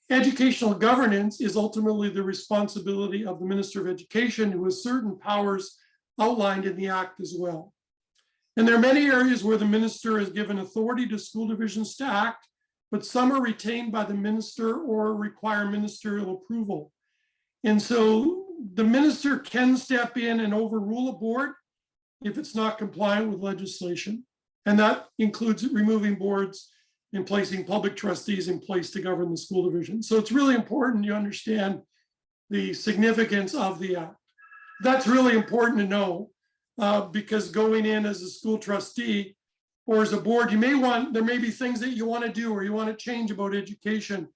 Speaker 10: Educational governance is ultimately the responsibility of the Minister of Education, who has certain powers outlined in the Act as well. And there are many areas where the minister is given authority to school divisions to act, but some are retained by the minister or require ministerial approval. And so the minister can step in and overrule a board if it's not compliant with legislation. And that includes removing boards and placing public trustees in place to govern the school division. So it's really important you understand the significance of the Act. That's really important to know because going in as a school trustee or as a board, there may be things that you want to do or you want to change about education,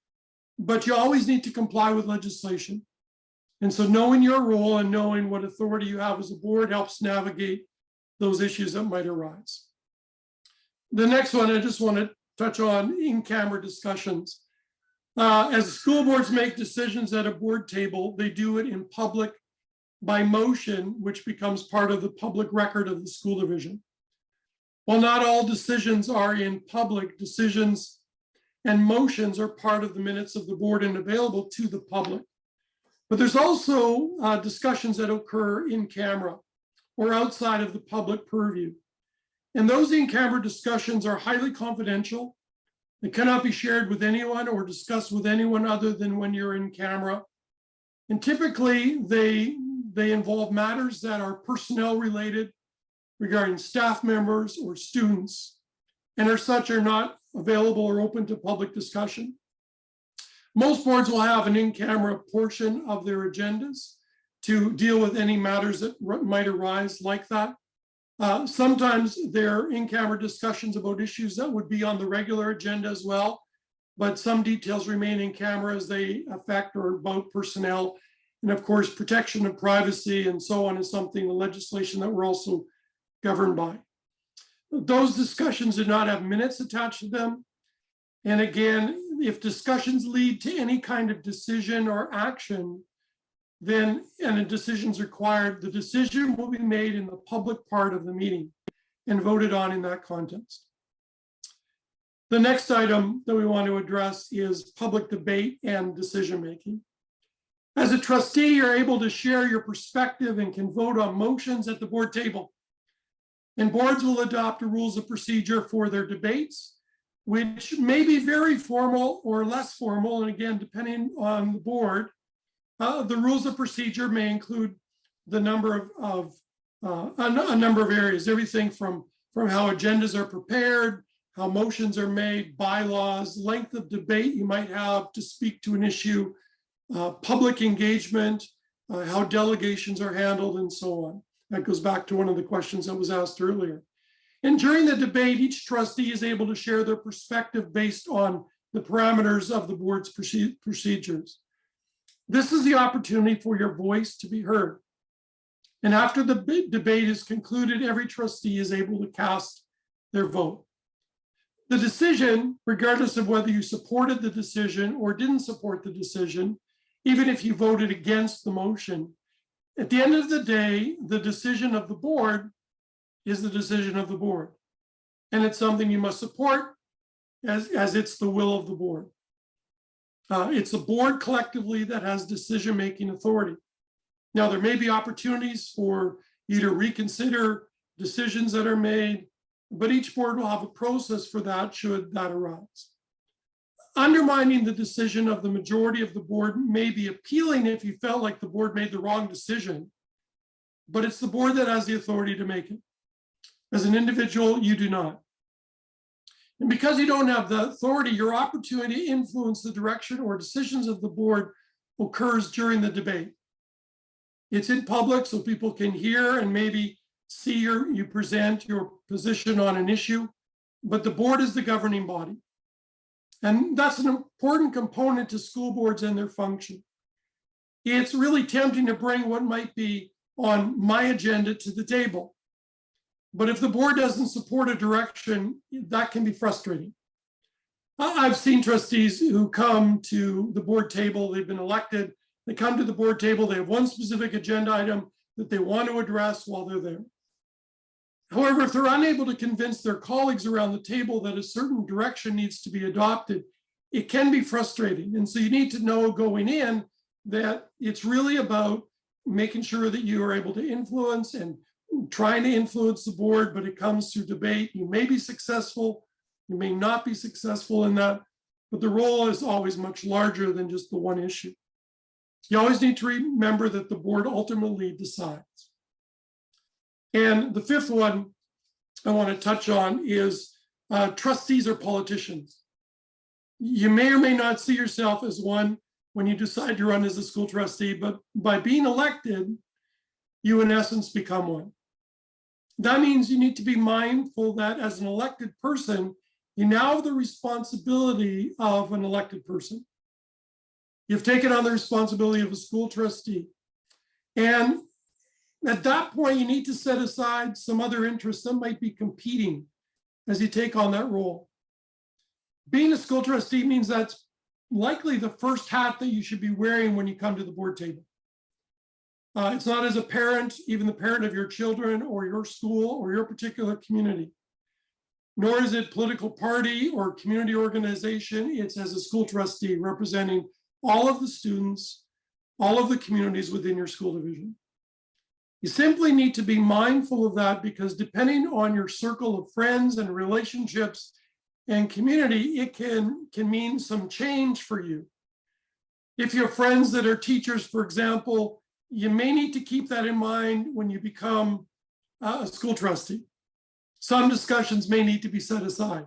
Speaker 10: but you always need to comply with legislation. And so knowing your role and knowing what authority you have as a board helps navigate those issues that might arise. The next one, I just want to touch on in-camera discussions. As school boards make decisions at a board table, they do it in public by motion, which becomes part of the public record of the school division. While not all decisions are in public, decisions and motions are part of the minutes of the board and available to the public. But there's also discussions that occur in camera or outside of the public purview. And those in-camera discussions are highly confidential. They cannot be shared with anyone or discussed with anyone other than when you're in camera. And typically they involve matters that are personnel related. regarding staff members or students, and as such are not available or open to public discussion. Most boards will have an in-camera portion of their agendas to deal with any matters that might arise like that. Sometimes there are in-camera discussions about issues that would be on the regular agenda as well, but some details remain in camera as they affect or about personnel. And of course, protection of privacy and so on is something, the legislation that we're also governed by. Those discussions do not have minutes attached to them. And again, if discussions lead to any kind of decision or action, then, and a decision is required, the decision will be made in the public part of the meeting and voted on in that context. The next item that we want to address is public debate and decision-making. As a trustee, you're able to share your perspective and can vote on motions at the board table. And boards will adopt a rules of procedure for their debates, which may be very formal or less formal. And again, depending on the board, the rules of procedure may include the number of a number of areas, everything from how agendas are prepared, how motions are made, bylaws, length of debate you might have to speak to an issue, public engagement, how delegations are handled, and so on. That goes back to one of the questions that was asked earlier. And during the debate, each trustee is able to share their perspective based on the parameters of the board's procedures. This is the opportunity for your voice to be heard. And after the debate is concluded, every trustee is able to cast their vote. The decision, regardless of whether you supported the decision or didn't support the decision, even if you voted against the motion, at the end of the day, the decision of the board is the decision of the board. And it's something you must support as it's the will of the board. It's the board collectively that has decision-making authority. Now, there may be opportunities for you to reconsider decisions that are made, but each board will have a process for that should that arise. Undermining the decision of the majority of the board may be appealing if you felt like the board made the wrong decision, but it's the board that has the authority to make it. As an individual, you do not. And because you don't have the authority, your opportunity to influence the direction or decisions of the board occurs during the debate. It's in public so people can hear and maybe see you present your position on an issue, but the board is the governing body. And that's an important component to school boards and their function. It's really tempting to bring what might be on my agenda to the table. But if the board doesn't support a direction, that can be frustrating. I've seen trustees who come to the board table, they've been elected, they come to the board table, they have one specific agenda item that they want to address while they're there. However, if they're unable to convince their colleagues around the table that a certain direction needs to be adopted, it can be frustrating. And so you need to know going in that it's really about making sure that you are able to influence and trying to influence the board, but it comes through debate. You may be successful, you may not be successful in that, but the role is always much larger than just the one issue. You always need to remember that the board ultimately decides. And the fifth one I want to touch on is trustees are politicians. You may or may not see yourself as one when you decide to run as a school trustee, but by being elected, you in essence become one. That means you need to be mindful that as an elected person, you now have the responsibility of an elected person. You've taken on the responsibility of a school trustee. And at that point, you need to set aside some other interests that might be competing as you take on that role. Being a school trustee means that's likely the first hat that you should be wearing when you come to the board table. It's not as a parent, even the parent of your children or your school or your particular community, nor is it political party or community organization. It's as a school trustee representing all of the students, all of the communities within your school division. You simply need to be mindful of that because depending on your circle of friends and relationships and community, it can mean some change for you. If you have friends that are teachers, for example, you may need to keep that in mind when you become a school trustee. Some discussions may need to be set aside.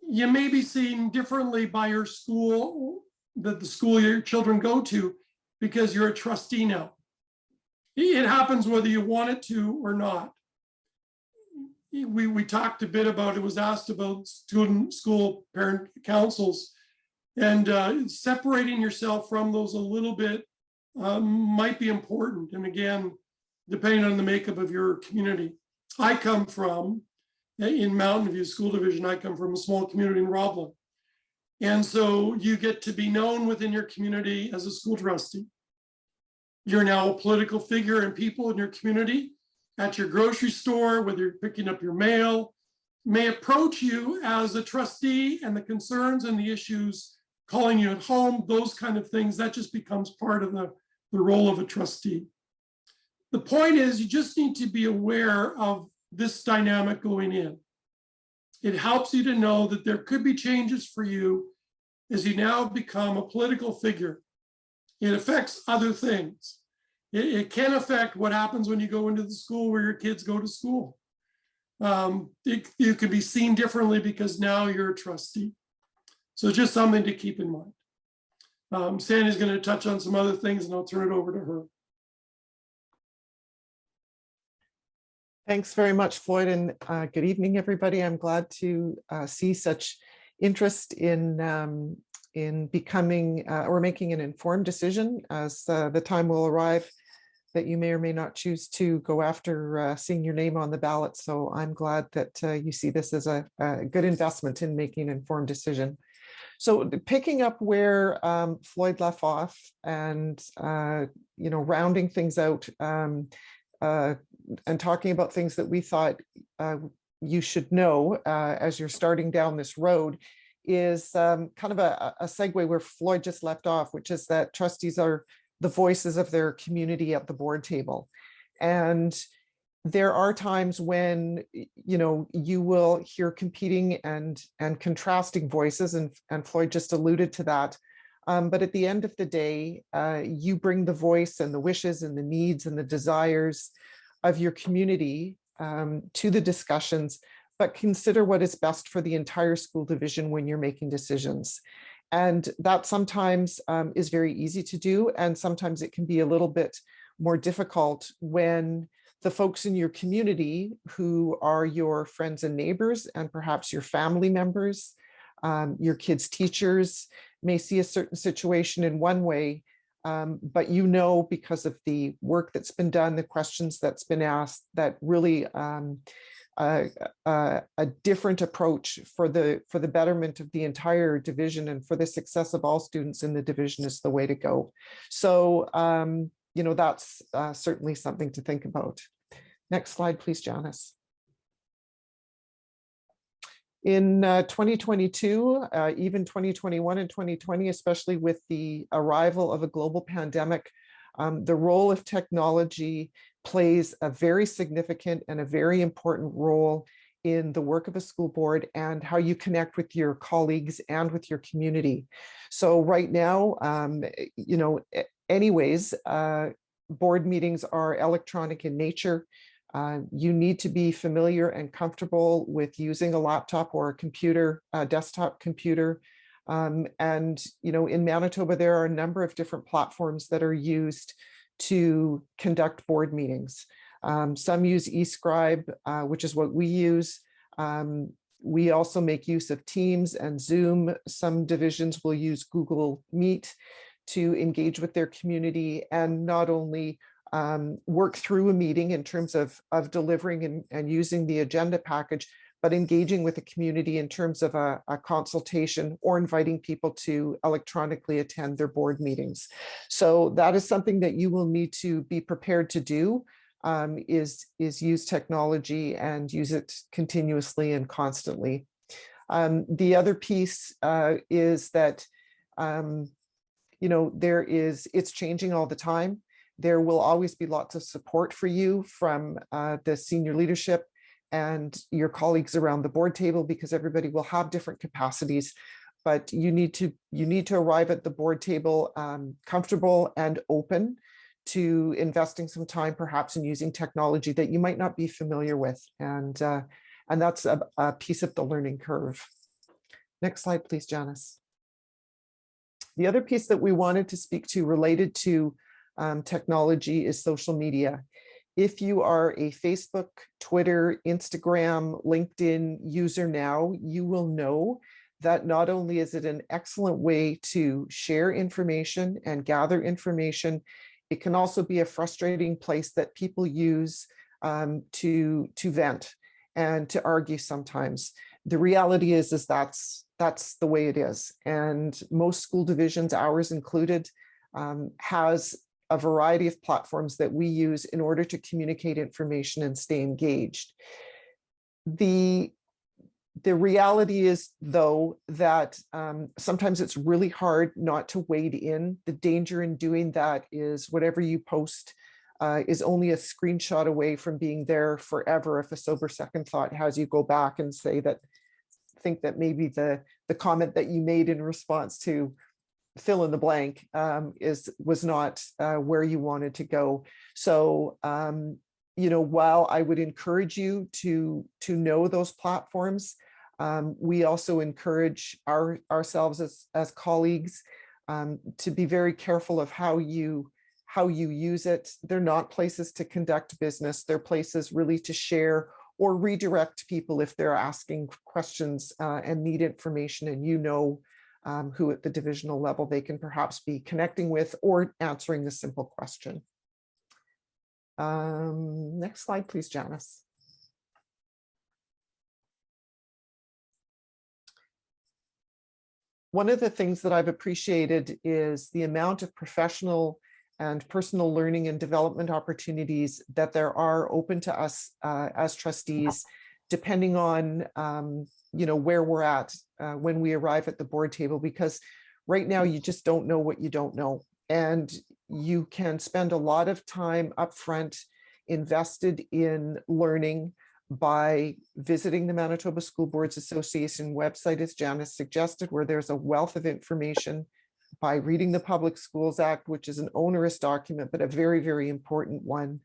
Speaker 10: You may be seen differently by your school, the school your children go to, because you're a trustee now. It happens whether you want it to or not. We talked a bit about, it was asked about student school parent councils, and separating yourself from those a little bit might be important. And again, depending on the makeup of your community. I come from, in Mountain View School Division, I come from a small community in Roblin. And so you get to be known within your community as a school trustee. You're now a political figure, and people in your community at your grocery store, whether you're picking up your mail, may approach you as a trustee, and the concerns and the issues calling you at home, those kind of things, that just becomes part of the role of a trustee. The point is, you just need to be aware of this dynamic going in. It helps you to know that there could be changes for you as you now become a political figure. It affects other things. It can affect what happens when you go into the school where your kids go to school. You can be seen differently because now you're a trustee. So just something to keep in mind. Sandy's going to touch on some other things, and I'll turn it over to her.
Speaker 7: Thanks very much, Floyd, and good evening, everybody. I'm glad to see such interest in becoming or making an informed decision as the time will arrive that you may or may not choose to go after seeing your name on the ballot. So I'm glad that you see this as a good investment in making an informed decision. So picking up where Floyd left off and rounding things out and talking about things that we thought you should know as you're starting down this road is kind of a segue where Floyd just left off, which is that trustees are the voices of their community at the board table. And there are times when, you will hear competing and contrasting voices, and Floyd just alluded to that. But at the end of the day, you bring the voice and the wishes and the needs and the desires of your community to the discussions, but consider what is best for the entire school division when you're making decisions. And that sometimes is very easy to do, and sometimes it can be a little bit more difficult when the folks in your community who are your friends and neighbors and perhaps your family members, your kids' teachers may see a certain situation in one way, but because of the work that's been done, the questions that's been asked, that really a different approach for the betterment of the entire division and for the success of all students in the division is the way to go. So, that's certainly something to think about. Next slide, please, Janice. In 2022, even 2021 and 2020, especially with the arrival of a global pandemic, the role of technology plays a very significant and a very important role in the work of a school board and how you connect with your colleagues and with your community. So right now, board meetings are electronic in nature. You need to be familiar and comfortable with using a laptop or a computer, a desktop computer. In Manitoba, there are a number of different platforms that are used to conduct board meetings. Some use eScribe, which is what we use. We also make use of Teams and Zoom. Some divisions will use Google Meet to engage with their community and not only work through a meeting in terms of delivering and using the agenda package, but engaging with the community in terms of a consultation or inviting people to electronically attend their board meetings. So that is something that you will need to be prepared to do, is use technology and use it continuously and constantly. The other piece is that, it's changing all the time. There will always be lots of support for you from the senior leadership and your colleagues around the board table, because everybody will have different capacities, but you need to arrive at the board table comfortable and open to investing some time perhaps in using technology that you might not be familiar with. And that's a piece of the learning curve. Next slide, please, Janice. The other piece that we wanted to speak to related to technology is social media. If you are a Facebook, Twitter, Instagram, LinkedIn user now, you will know that not only is it an excellent way to share information and gather information, it can also be a frustrating place that people use to vent and to argue sometimes. The reality is that's the way it is. And most school divisions, ours included, has a variety of platforms that we use in order to communicate information and stay engaged. The reality is, though, that sometimes it's really hard not to wade in. The danger in doing that is whatever you post is only a screenshot away from being there forever if a sober second thought has you go back and think that maybe the comment that you made in response to fill in the blank was not where you wanted to go. So, while I would encourage you to know those platforms, we also encourage ourselves as colleagues to be very careful of how you use it. They're not places to conduct business. They're places really to share or redirect people if they're asking questions and need information, and who at the divisional level they can perhaps be connecting with or answering a simple question. Next slide, please, Janice. One of the things that I've appreciated is the amount of professional and personal learning and development opportunities that there are open to us as trustees, depending on where we're at when we arrive at the board table, because right now you just don't know what you don't know. And you can spend a lot of time upfront invested in learning by visiting the Manitoba School Boards Association website, as Janice suggested, where there's a wealth of information, by reading the Public Schools Act, which is an onerous document, but a very, very important one.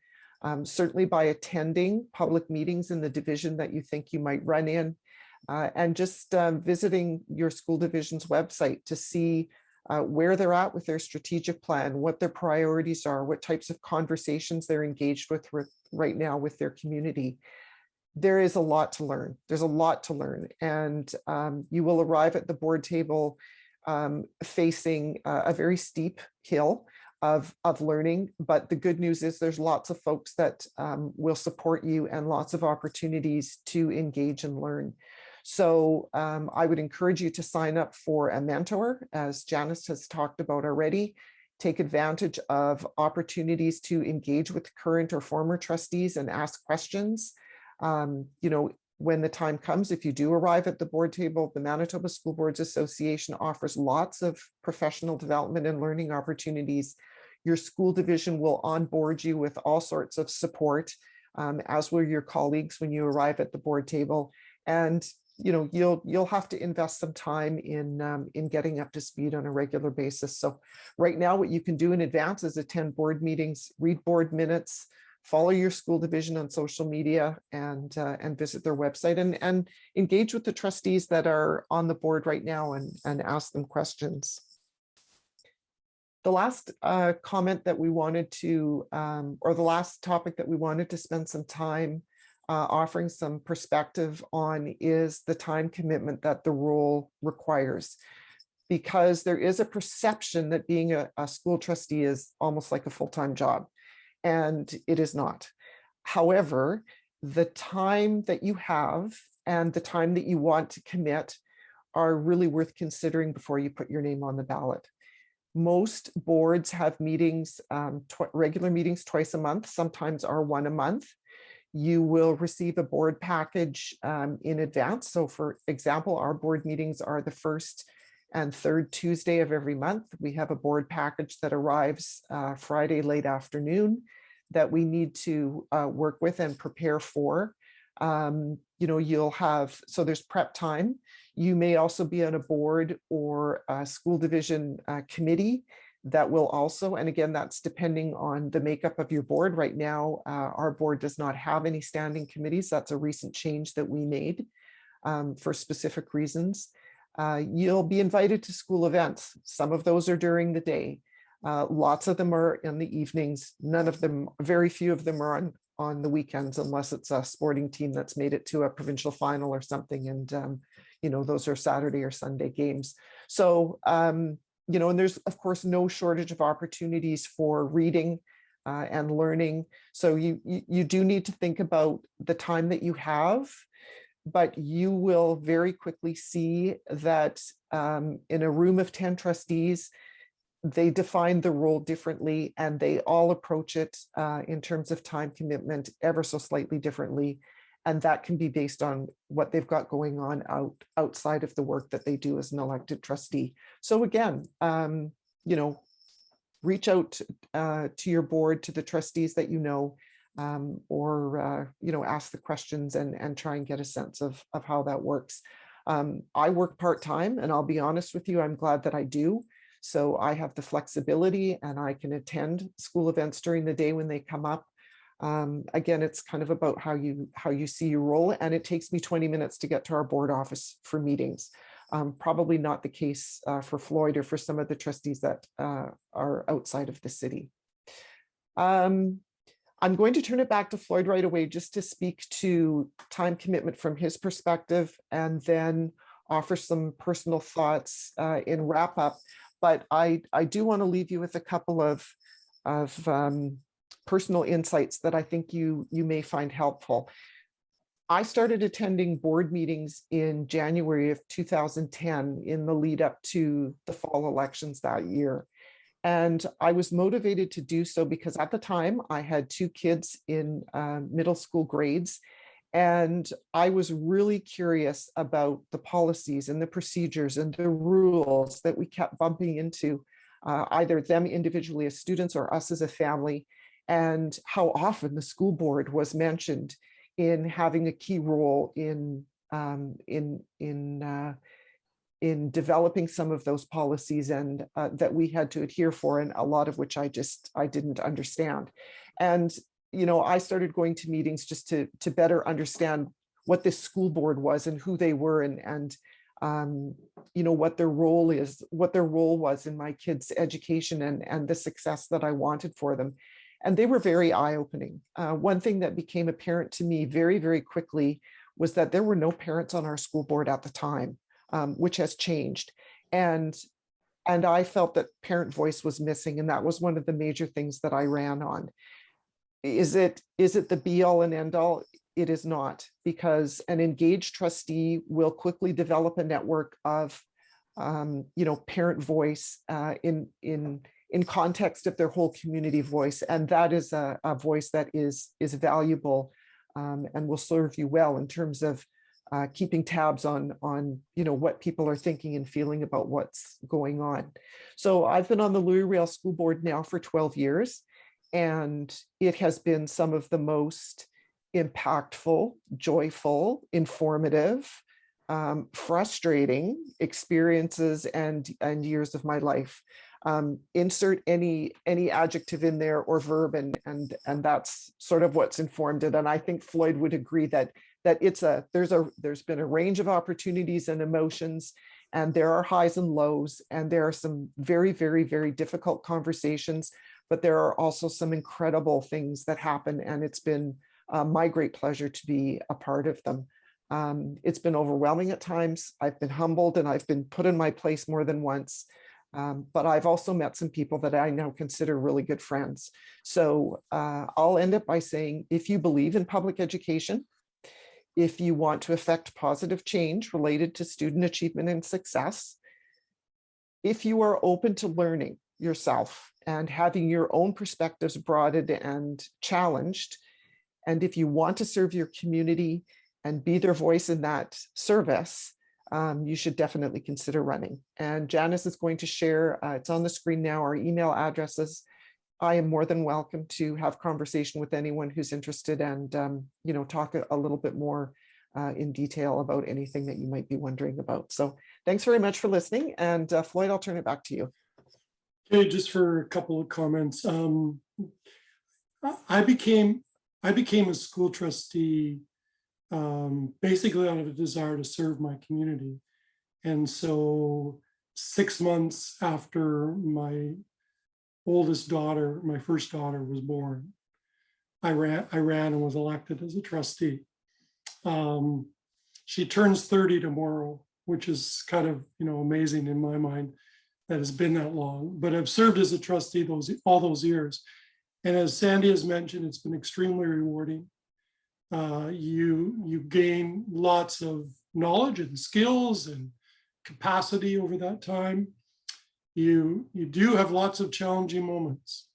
Speaker 7: Certainly by attending public meetings in the division that you think you might run in, and just visiting your school division's website to see where they're at with their strategic plan, what their priorities are, what types of conversations they're engaged with right now with their community. There is a lot to learn. There's a lot to learn. And you will arrive at the board table facing a very steep hill of learning. But the good news is there's lots of folks that will support you and lots of opportunities to engage and learn. So I would encourage you to sign up for a mentor, as Janice has talked about already. Take advantage of opportunities to engage with current or former trustees and ask questions. When the time comes, if you do arrive at the board table, the Manitoba School Boards Association offers lots of professional development and learning opportunities. Your school division will onboard you with all sorts of support, as will your colleagues when you arrive at the board table. And you'll have to invest some time in getting up to speed on a regular basis. So right now, what you can do in advance is attend board meetings, read board minutes, follow your school division on social media, and visit their website and engage with the trustees that are on the board right now and ask them questions. The last comment that we wanted to, or the last topic that we wanted to spend some time offering some perspective on, is the time commitment that the role requires. Because there is a perception that being a school trustee is almost like a full-time job. And it is not. However, the time that you have and the time that you want to commit are really worth considering before you put your name on the ballot. Most boards have meetings, regular meetings twice a month, sometimes are one a month. You will receive a board package in advance. So for example, our board meetings are the first and third Tuesday of every month. We have a board package that arrives Friday late afternoon that we need to work with and prepare for. You'll have, so there's prep time. You may also be on a board or a school division committee that will also, and again, that's depending on the makeup of your board. Right now, our board does not have any standing committees. That's a recent change that we made for specific reasons. You'll be invited to school events. Some of those are during the day. Lots of them are in the evenings. None of them, very few of them are on the weekends, unless it's a sporting team that's made it to a provincial final or something. And, you know, those are Saturday or Sunday games. So, you know, and there's of course no shortage of opportunities for reading and learning. So you do need to think about the time that you have, but you will very quickly see that in a room of 10 trustees, they define the role differently, and they all approach it in terms of time commitment ever so slightly differently. And that can be based on what they've got going on outside of the work that they do as an elected trustee. So again, you know, reach out to your board, to the trustees that you know, or you know, ask the questions and try and get a sense of how that works. I work part-time, and I'll be honest with you, I'm glad that I do. So I have the flexibility, and I can attend school events during the day when they come up. Again, it's kind of about how you see your role, and it takes me 20 minutes to get to our board office for meetings. Probably not the case for Floyd or for some of the trustees that are outside of the city. I'm going to turn it back to Floyd right away just to speak to time commitment from his perspective, and then offer some personal thoughts in wrap up. But I do want to leave you with a couple of personal insights that I think you may find helpful. I started attending board meetings in January of 2010 in the lead up to the fall elections that year. And I was motivated to do so because at the time I had 2 kids in middle school grades. And I was really curious about the policies and the procedures and the rules that we kept bumping into, either them individually as students or us as a family, and how often the school board was mentioned in having a key role in developing some of those policies and that we had to adhere for, and a lot of which I didn't understand. And you know, I started going to meetings just to better understand what this school board was and who they were, and you know, what their role was in my kids' education and the success that I wanted for them. And they were very eye-opening. One thing that became apparent to me very, very quickly was that there were no parents on our school board at the time, which has changed. And I felt that parent voice was missing, and that was one of the major things that I ran on. Is it the be all and end all? It is not, because an engaged trustee will quickly develop a network of, you know, parent voice in context of their whole community voice, and that is a voice that is valuable and will serve you well in terms of keeping tabs on you know, what people are thinking and feeling about what's going on. So I've been on the Louis Riel School Board now for 12 years. And it has been some of the most impactful, joyful, informative, frustrating experiences and years of my life. Insert any adjective in there or verb, and that's sort of what's informed it. And I think Floyd would agree that there's been a range of opportunities and emotions, and there are highs and lows, and there are some very, very, very difficult conversations. But there are also some incredible things that happen, and it's been my great pleasure to be a part of them. It's been overwhelming at times. I've been humbled, and I've been put in my place more than once. But I've also met some people that I now consider really good friends. So I'll end up by saying, if you believe in public education, if you want to affect positive change related to student achievement and success, if you are open to learning yourself and having your own perspectives broadened and challenged, and if you want to serve your community and be their voice in that service, you should definitely consider running. And Janice is going to share, it's on the screen now, our email addresses. I am more than welcome to have conversation with anyone who's interested, and you know, talk a little bit more in detail about anything that you might be wondering about. So thanks very much for listening. And Floyd, I'll turn it back to you.
Speaker 10: Okay, just for a couple of comments. I became a school trustee basically out of a desire to serve my community. And so 6 months after my oldest daughter, my first daughter, was born, I ran and was elected as a trustee. She turns 30 tomorrow, which is kind of, amazing in my mind that it's been that long, but I've served as a trustee all those years. And as Sandy has mentioned, it's been extremely rewarding. You gain lots of knowledge and skills and capacity over that time. You do have lots of challenging moments.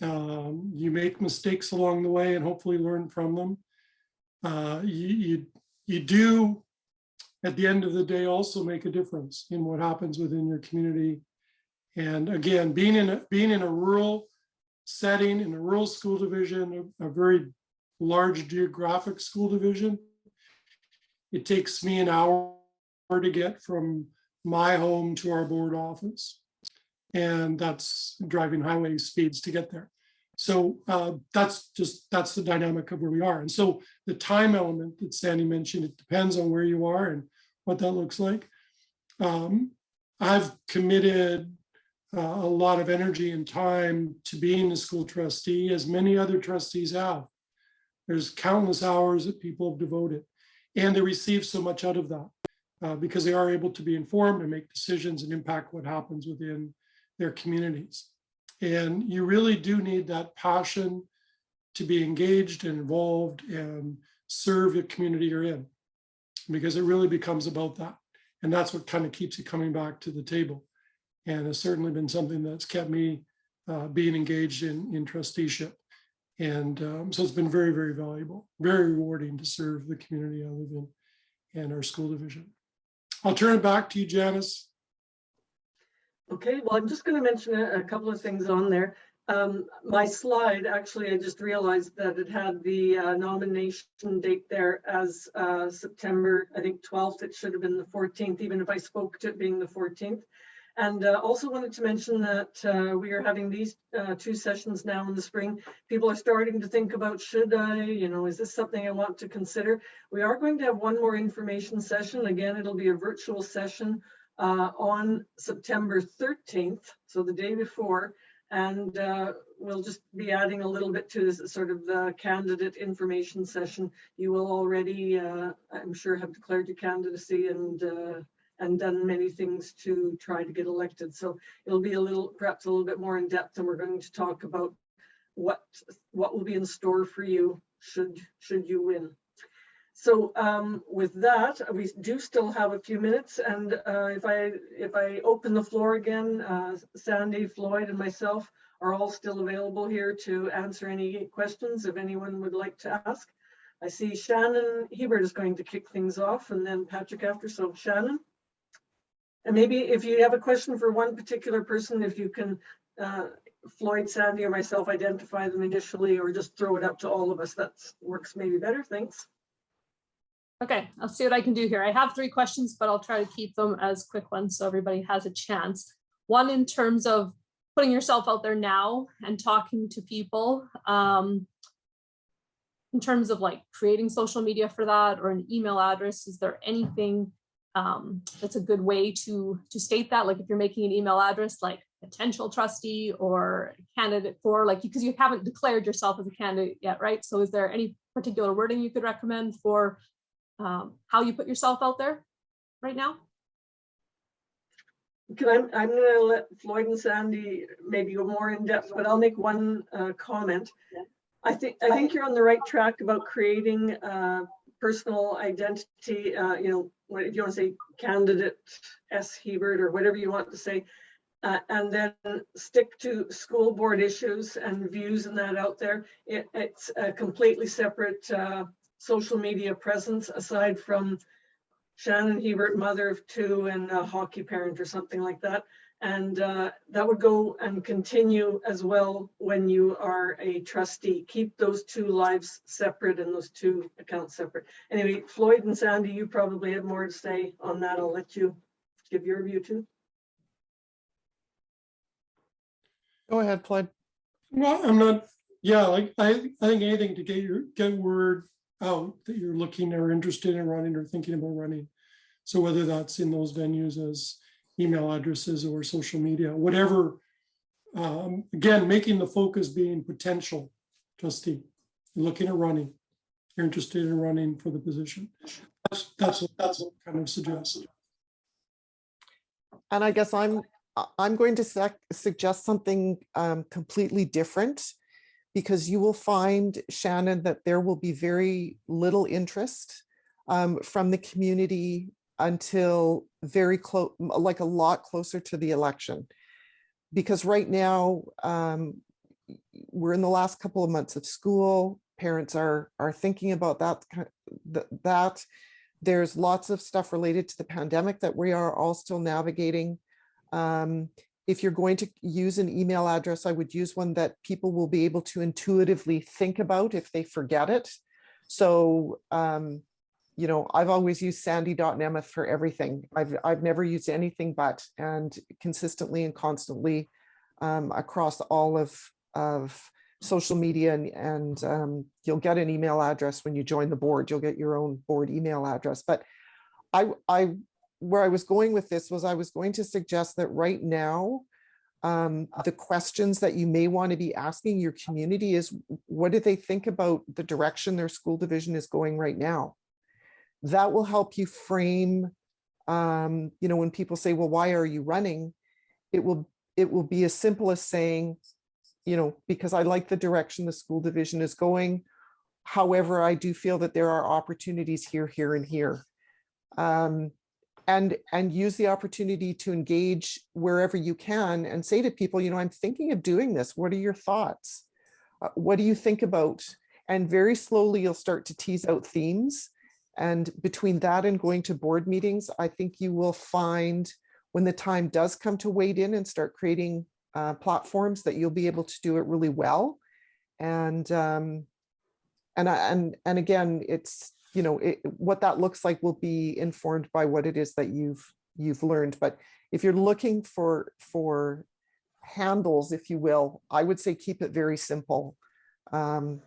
Speaker 10: You make mistakes along the way and hopefully learn from them. You do, at the end of the day, also make a difference in what happens within your community. And again, being in a rural setting, in a rural school division, a very large geographic school division, it takes me an hour to get from my home to our board office. And that's driving highway speeds to get there. So that's the dynamic of where we are. And so the time element that Sandy mentioned, it depends on where you are and what that looks like. I've committed a lot of energy and time to being a school trustee, as many other trustees have. There's countless hours that people have devoted, and they receive so much out of that because they are able to be informed and make decisions and impact what happens within their communities. And you really do need that passion to be engaged and involved and serve the community you're in, because it really becomes about that. And that's what kind of keeps you coming back to the table. And it's certainly been something that's kept me being engaged in trusteeship. And so it's been very, very valuable, very rewarding to serve the community I live in and our school division. I'll turn it back to you, Janice.
Speaker 1: Okay, well, I'm just going to mention a couple of things on there. My slide, actually, I just realized that it had the nomination date there as September, I think 12th. It should have been the 14th, even if I spoke to it being the 14th. And also wanted to mention that we are having these 2 sessions now in the spring. People are starting to think about, should I, is this something I want to consider? We are going to have one more information session. Again, it'll be a virtual session on September 13th, so the day before. And we'll just be adding a little bit to this sort of the candidate information session. You will already, I'm sure, have declared your candidacy and done many things to try to get elected. So it'll be perhaps a little bit more in depth, and we're going to talk about what will be in store for you should you win. So with that, we do still have a few minutes, and if I open the floor again, Sandy, Floyd, and myself are all still available here to answer any questions if anyone would like to ask. I see Shannon Hebert is going to kick things off, and then Patrick after. So Shannon, and maybe if you have a question for one particular person, if you can, Floyd, Sandy, or myself, identify them initially, or just throw it up to all of us. That works maybe better. Thanks.
Speaker 4: Okay, I'll see what I can do here. I have 3 questions, but I'll try to keep them as quick ones so everybody has a chance. One, in terms of putting yourself out there now and talking to people, in terms of like creating social media for that or an email address, is there anything that's a good way to state that? Like if you're making an email address, like potential trustee or candidate for, like, because you haven't declared yourself as a candidate yet, right? So is there any particular wording you could recommend for how you put yourself out there right now?
Speaker 1: I'm going to let Floyd and Sandy maybe go more in depth, but I'll make one comment. Yeah. I think you're on the right track about creating personal identity. If you want to say candidate S. Hebert or whatever you want to say, and then stick to school board issues and views and that out there. It's a completely separate social media presence aside from Shannon Hebert, mother of 2 and a hockey parent or something like that. And that would go and continue as well when you are a trustee. Keep those 2 lives separate and those 2 accounts separate. Anyway, Floyd and Sandy, you probably have more to say on that. I'll let you give your view too.
Speaker 7: Go ahead, Floyd.
Speaker 10: Well, I'm not, yeah, like, I think anything to get word out that you're looking or interested in running or thinking about running. So whether that's in those venues as email addresses or social media, whatever. Again, making the focus being potential trustee, you're looking at running, you're interested in running for the position. That's what kind of suggested.
Speaker 7: And I guess I'm going to suggest something completely different, because you will find, Shannon, that there will be very little interest from the community until very close, like a lot closer to the election. Because right now, we're in the last couple of months of school. Parents are thinking about that. There's lots of stuff related to the pandemic that we are all still navigating. If you're going to use an email address, I would use one that people will be able to intuitively think about if they forget it. So, you know, I've always used sandy.nemeth for everything. I've never used anything but, and consistently and constantly across all of social media, and you'll get an email address when you join the board. You'll get your own board email address. But where I was going with this was, I was going to suggest that right now, the questions that you may want to be asking your community is, what do they think about the direction their school division is going right now? That will help you frame, you know, when people say, well, why are you running? It will be as simple as saying, you know, because I like the direction the school division is going. However, I do feel that there are opportunities here, here, and here. And use the opportunity to engage wherever you can and say to people, you know, I'm thinking of doing this. What are your thoughts? What do you think about? And very slowly you'll start to tease out themes. And between that and going to board meetings, I think you will find, when the time does come to wade in and start creating platforms, that you'll be able to do it really well. And again, it's, you know, what that looks like will be informed by what it is that you've learned. But if you're looking for handles, if you will, I would say keep it very simple. You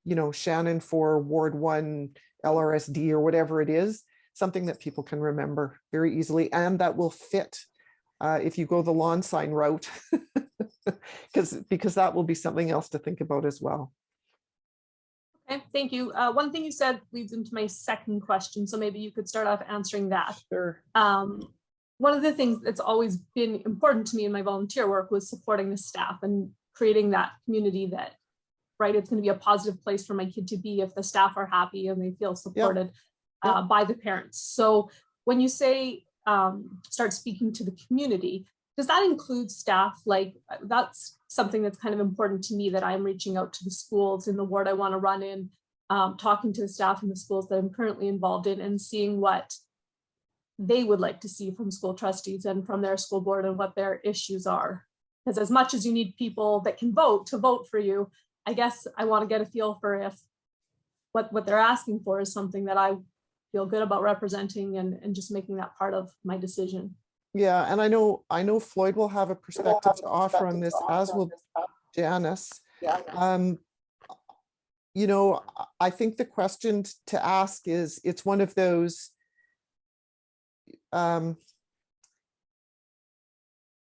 Speaker 7: know, Shannon for Ward 1 LRSD or whatever it is, something that people can remember very easily, and that will fit if you go the lawn sign route, because that will be something else to think about as well.
Speaker 4: Okay, thank you. One thing you said leads into my second question, so maybe you could start off answering that.
Speaker 7: Sure.
Speaker 4: One of the things that's always been important to me in my volunteer work was supporting the staff and creating that community that, right, it's going to be a positive place for my kid to be if the staff are happy and they feel supported by the parents. So when you say start speaking to the community, does that include staff? Like, that's something that's kind of important to me, that I'm reaching out to the schools in the ward I want to run in, talking to the staff in the schools that I'm currently involved in, and seeing what they would like to see from school trustees and from their school board, and what their issues are. Because as much as you need people that can vote to vote for you, I guess I want to get a feel for if what they're asking for is something that I feel good about representing, and just making that part of my decision.
Speaker 7: Yeah, and I know Floyd will have a perspective to offer on this, as will Janice. You know, I think the question to ask is, it's one of those,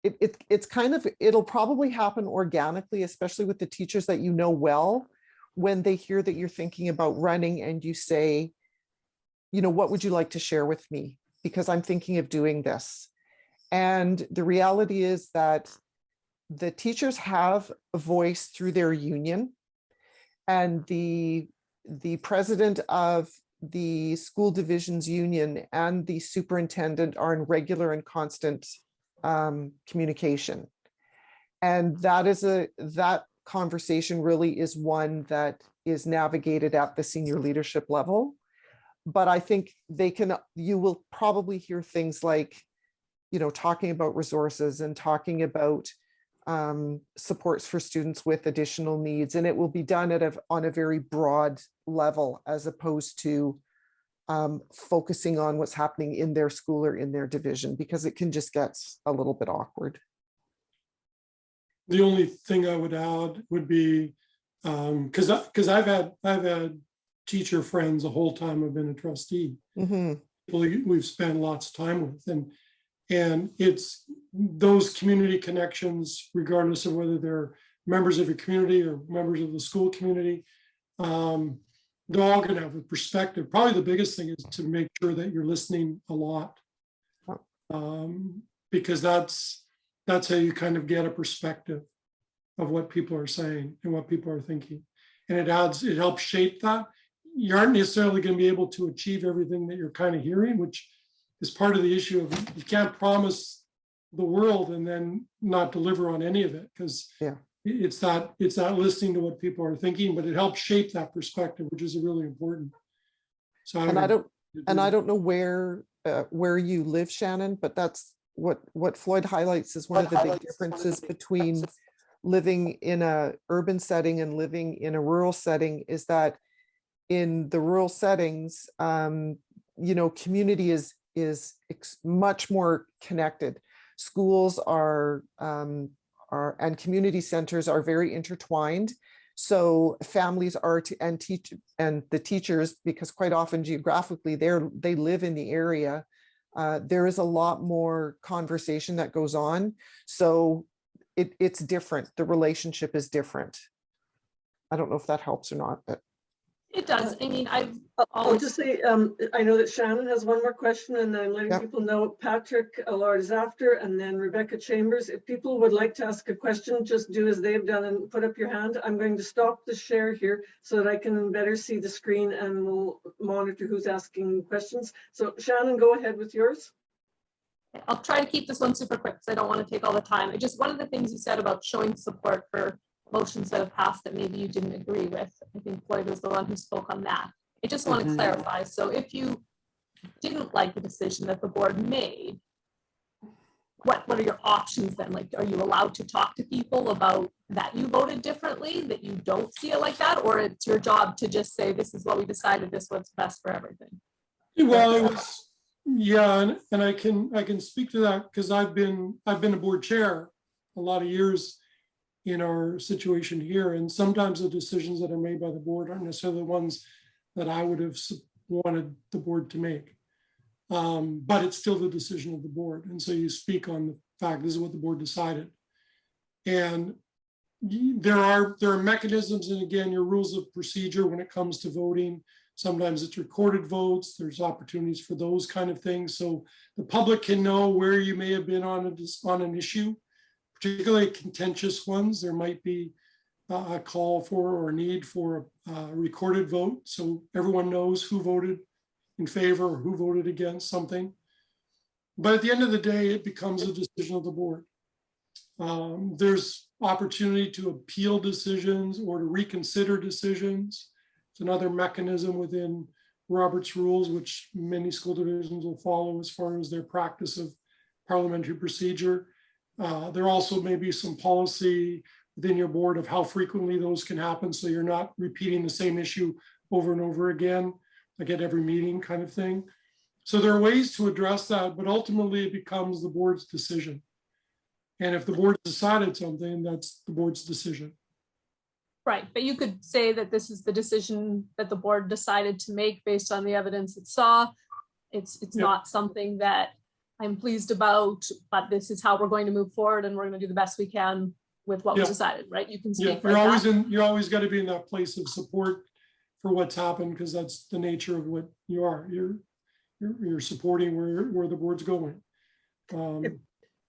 Speaker 7: it's kind of, it'll probably happen organically, especially with the teachers that you know well, when they hear that you're thinking about running and you say, you know, what would you like to share with me? Because I'm thinking of doing this. And the reality is that the teachers have a voice through their union, and the president of the school divisions union and the superintendent are in regular and constant communication. And that conversation really is one that is navigated at the senior leadership level. But I think you will probably hear things like, you know, talking about resources and talking about supports for students with additional needs. And it will be done on a very broad level, as opposed to focusing on what's happening in their school or in their division, because it can just get a little bit awkward.
Speaker 10: The only thing I would add would be, because I've had teacher friends the whole time I've been a trustee.
Speaker 7: Mhm.
Speaker 10: People we've spent lots of time with, and it's those community connections, regardless of whether they're members of your community or members of the school community. They're all going to have a perspective. Probably the biggest thing is to make sure that you're listening a lot, because that's how you kind of get a perspective of what people are saying and what people are thinking, and it helps shape that. You aren't necessarily going to be able to achieve everything that you're kind of hearing, which is part of the issue of you can't promise the world and then not deliver on any of it, because it's that listening to what people are thinking, but it helps shape that perspective, which is really important. So
Speaker 7: I don't know where you live, Shannon, but that's what Floyd highlights is one of the big differences between living in a urban setting and living in a rural setting, is that in the rural settings, community is much more connected. Schools are and community centers are very intertwined. So families are and the teachers, because quite often geographically they live in the area, there is a lot more conversation that goes on. So it's different. The relationship is different. I don't know if that helps or not, but
Speaker 4: It does. I mean,
Speaker 1: I'll just say, I know that Shannon has one more question, and I'm letting people know Patrick Allard is after, and then Rebecca Chambers. If people would like to ask a question, just do as they've done and put up your hand. I'm going to stop the share here so that I can better see the screen and we'll monitor who's asking questions. So Shannon, go ahead with yours.
Speaker 4: I'll try to keep this one super quick because I don't want to take all the time. One of the things you said about showing support for motions that have passed that maybe you didn't agree with. I think Floyd was the one who spoke on that. I just want to clarify. So if you didn't like the decision that the board made, what are your options then? Like, are you allowed to talk to people about that you voted differently, that you don't see it like that? Or it's your job to just say, this is what we decided, this is what's best for everything?
Speaker 10: Well, it was, and I can speak to that because I've been a board chair a lot of years in our situation here, and sometimes the decisions that are made by the board aren't necessarily the ones that I would have wanted the board to make, but it's still the decision of the board, and so you speak on the fact this is what the board decided. And there are mechanisms, and again, your rules of procedure when it comes to voting. Sometimes it's recorded votes. There's opportunities for those kind of things, so the public can know where you may have been on an issue, particularly contentious ones. There might be a call for or need for a recorded vote, so everyone knows who voted in favor or who voted against something. But at the end of the day, it becomes a decision of the board. There's opportunity to appeal decisions or to reconsider decisions. It's another mechanism within Robert's rules, which many school divisions will follow as far as their practice of parliamentary procedure. There also may be some policy within your board of how frequently those can happen, so you're not repeating the same issue over and over again, like at every meeting kind of thing. So there are ways to address that, but ultimately it becomes the board's decision. And if the board decided something, that's the board's decision.
Speaker 4: Right, but you could say that this is the decision that the board decided to make based on the evidence it saw. It's not something that I'm pleased about, but this is how we're going to move forward, and we're going to do the best we can with what we decided, right? You can speak.
Speaker 10: You're always got to be in that place of support for what's happened, because that's the nature of what you are. You're supporting where the board's going.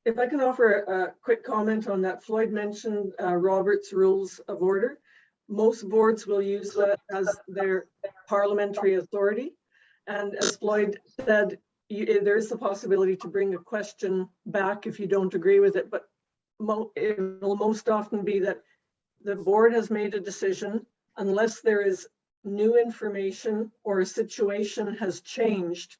Speaker 1: If I can offer a quick comment on that, Floyd mentioned Robert's Rules of Order. Most boards will use that as their parliamentary authority. And as Floyd said, there is the possibility to bring a question back if you don't agree with it, but it will most often be that the board has made a decision unless there is new information or a situation has changed.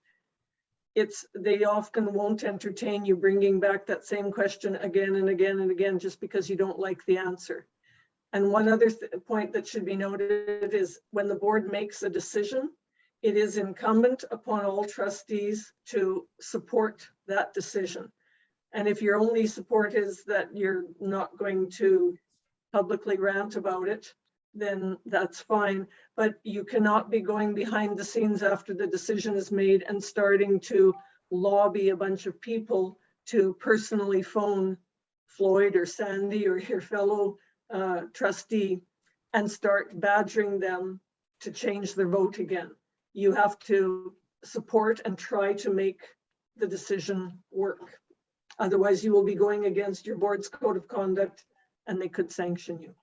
Speaker 1: They often won't entertain you bringing back that same question again and again and again just because you don't like the answer. And one other point that should be noted is when the board makes a decision, it is incumbent upon all trustees to support that decision. And if your only support is that you're not going to publicly rant about it, then that's fine. But you cannot be going behind the scenes after the decision is made and starting to lobby a bunch of people to personally phone Floyd or Sandy or your fellow trustee and start badgering them to change their vote again. You have to support and try to make the decision work. Otherwise, you will be going against your board's code of conduct and they could sanction you.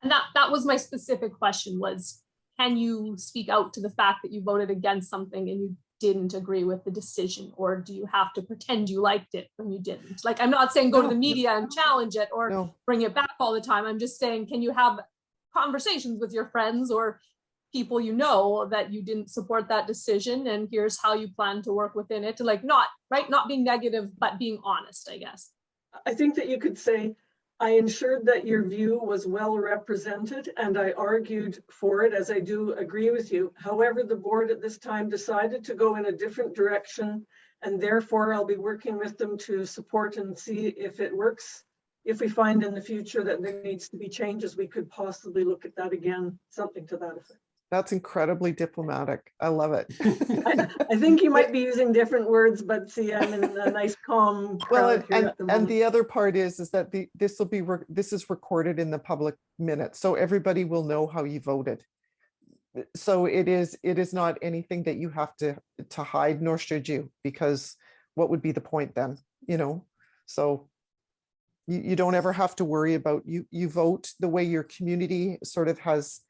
Speaker 4: And that was my specific question was, can you speak out to the fact that you voted against something and you didn't agree with the decision, or do you have to pretend you liked it when you didn't? Like, I'm not saying go to the media and challenge it or bring it back all the time. I'm just saying, can you have conversations with your friends or people you know that you didn't support that decision and here's how you plan to work within it, to like not being negative, but being honest, I guess.
Speaker 1: I think that you could say, I ensured that your view was well represented and I argued for it, as I do agree with you. However, the board at this time decided to go in a different direction, and therefore I'll be working with them to support and see if it works. If we find in the future that there needs to be changes, we could possibly look at that again, something to that effect.
Speaker 7: That's incredibly diplomatic. I love it.
Speaker 1: I think you might be using different words, but see, I'm in a nice calm crowd here at the moment.
Speaker 7: And the other part is that this is recorded in the public minutes, so everybody will know how you voted. So it is not anything that you have to hide, nor should you, because what would be the point then, you know? So you don't ever have to worry about you vote the way your community sort of has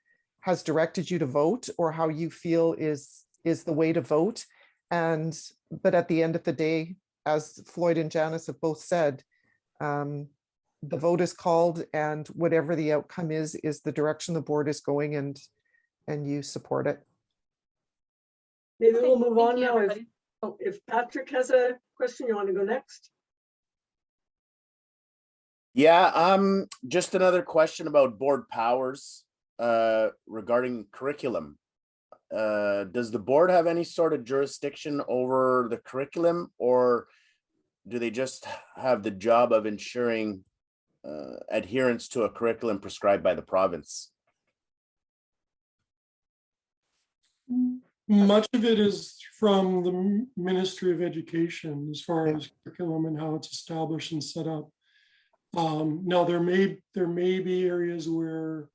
Speaker 7: directed you to vote, or how you feel is the way to vote. But at the end of the day, as Floyd and Janice have both said, the vote is called, and whatever the outcome is the direction the board is going, and you support it.
Speaker 1: Maybe we'll move on now. If Patrick has a question, you want to go next?
Speaker 2: Yeah, just another question about board powers regarding curriculum. Does the board have any sort of jurisdiction over the curriculum, or do they just have the job of ensuring adherence to a curriculum prescribed by the province?
Speaker 10: Much of it is from the Ministry of Education as far as curriculum and how it's established and set up. Now there may be areas where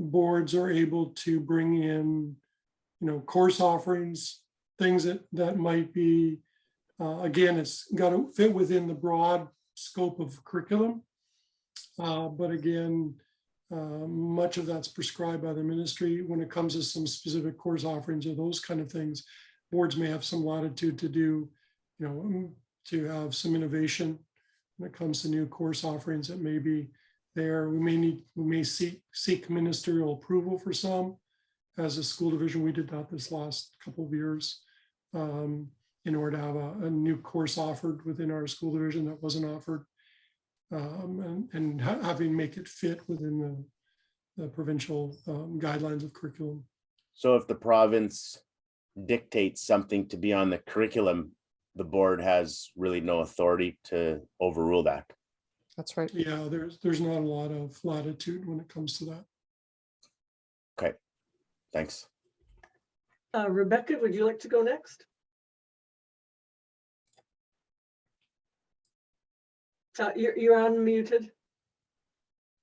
Speaker 10: boards are able to bring in, course offerings, things that might be, again, it's got to fit within the broad scope of curriculum. But again, much of that's prescribed by the ministry. When it comes to some specific course offerings or those kind of things, boards may have some latitude to do, to have some innovation when it comes to new course offerings that may be there. We may seek ministerial approval for some. As a school division, we did that this last couple of years in order to have a new course offered within our school division that wasn't offered, and having make it fit within the provincial guidelines of curriculum.
Speaker 2: So if the province dictates something to be on the curriculum, the board has really no authority to overrule that.
Speaker 7: That's right.
Speaker 10: Yeah, there's not a lot of latitude when it comes to that.
Speaker 2: Okay, thanks.
Speaker 1: Rebecca, would you like to go next? You're unmuted.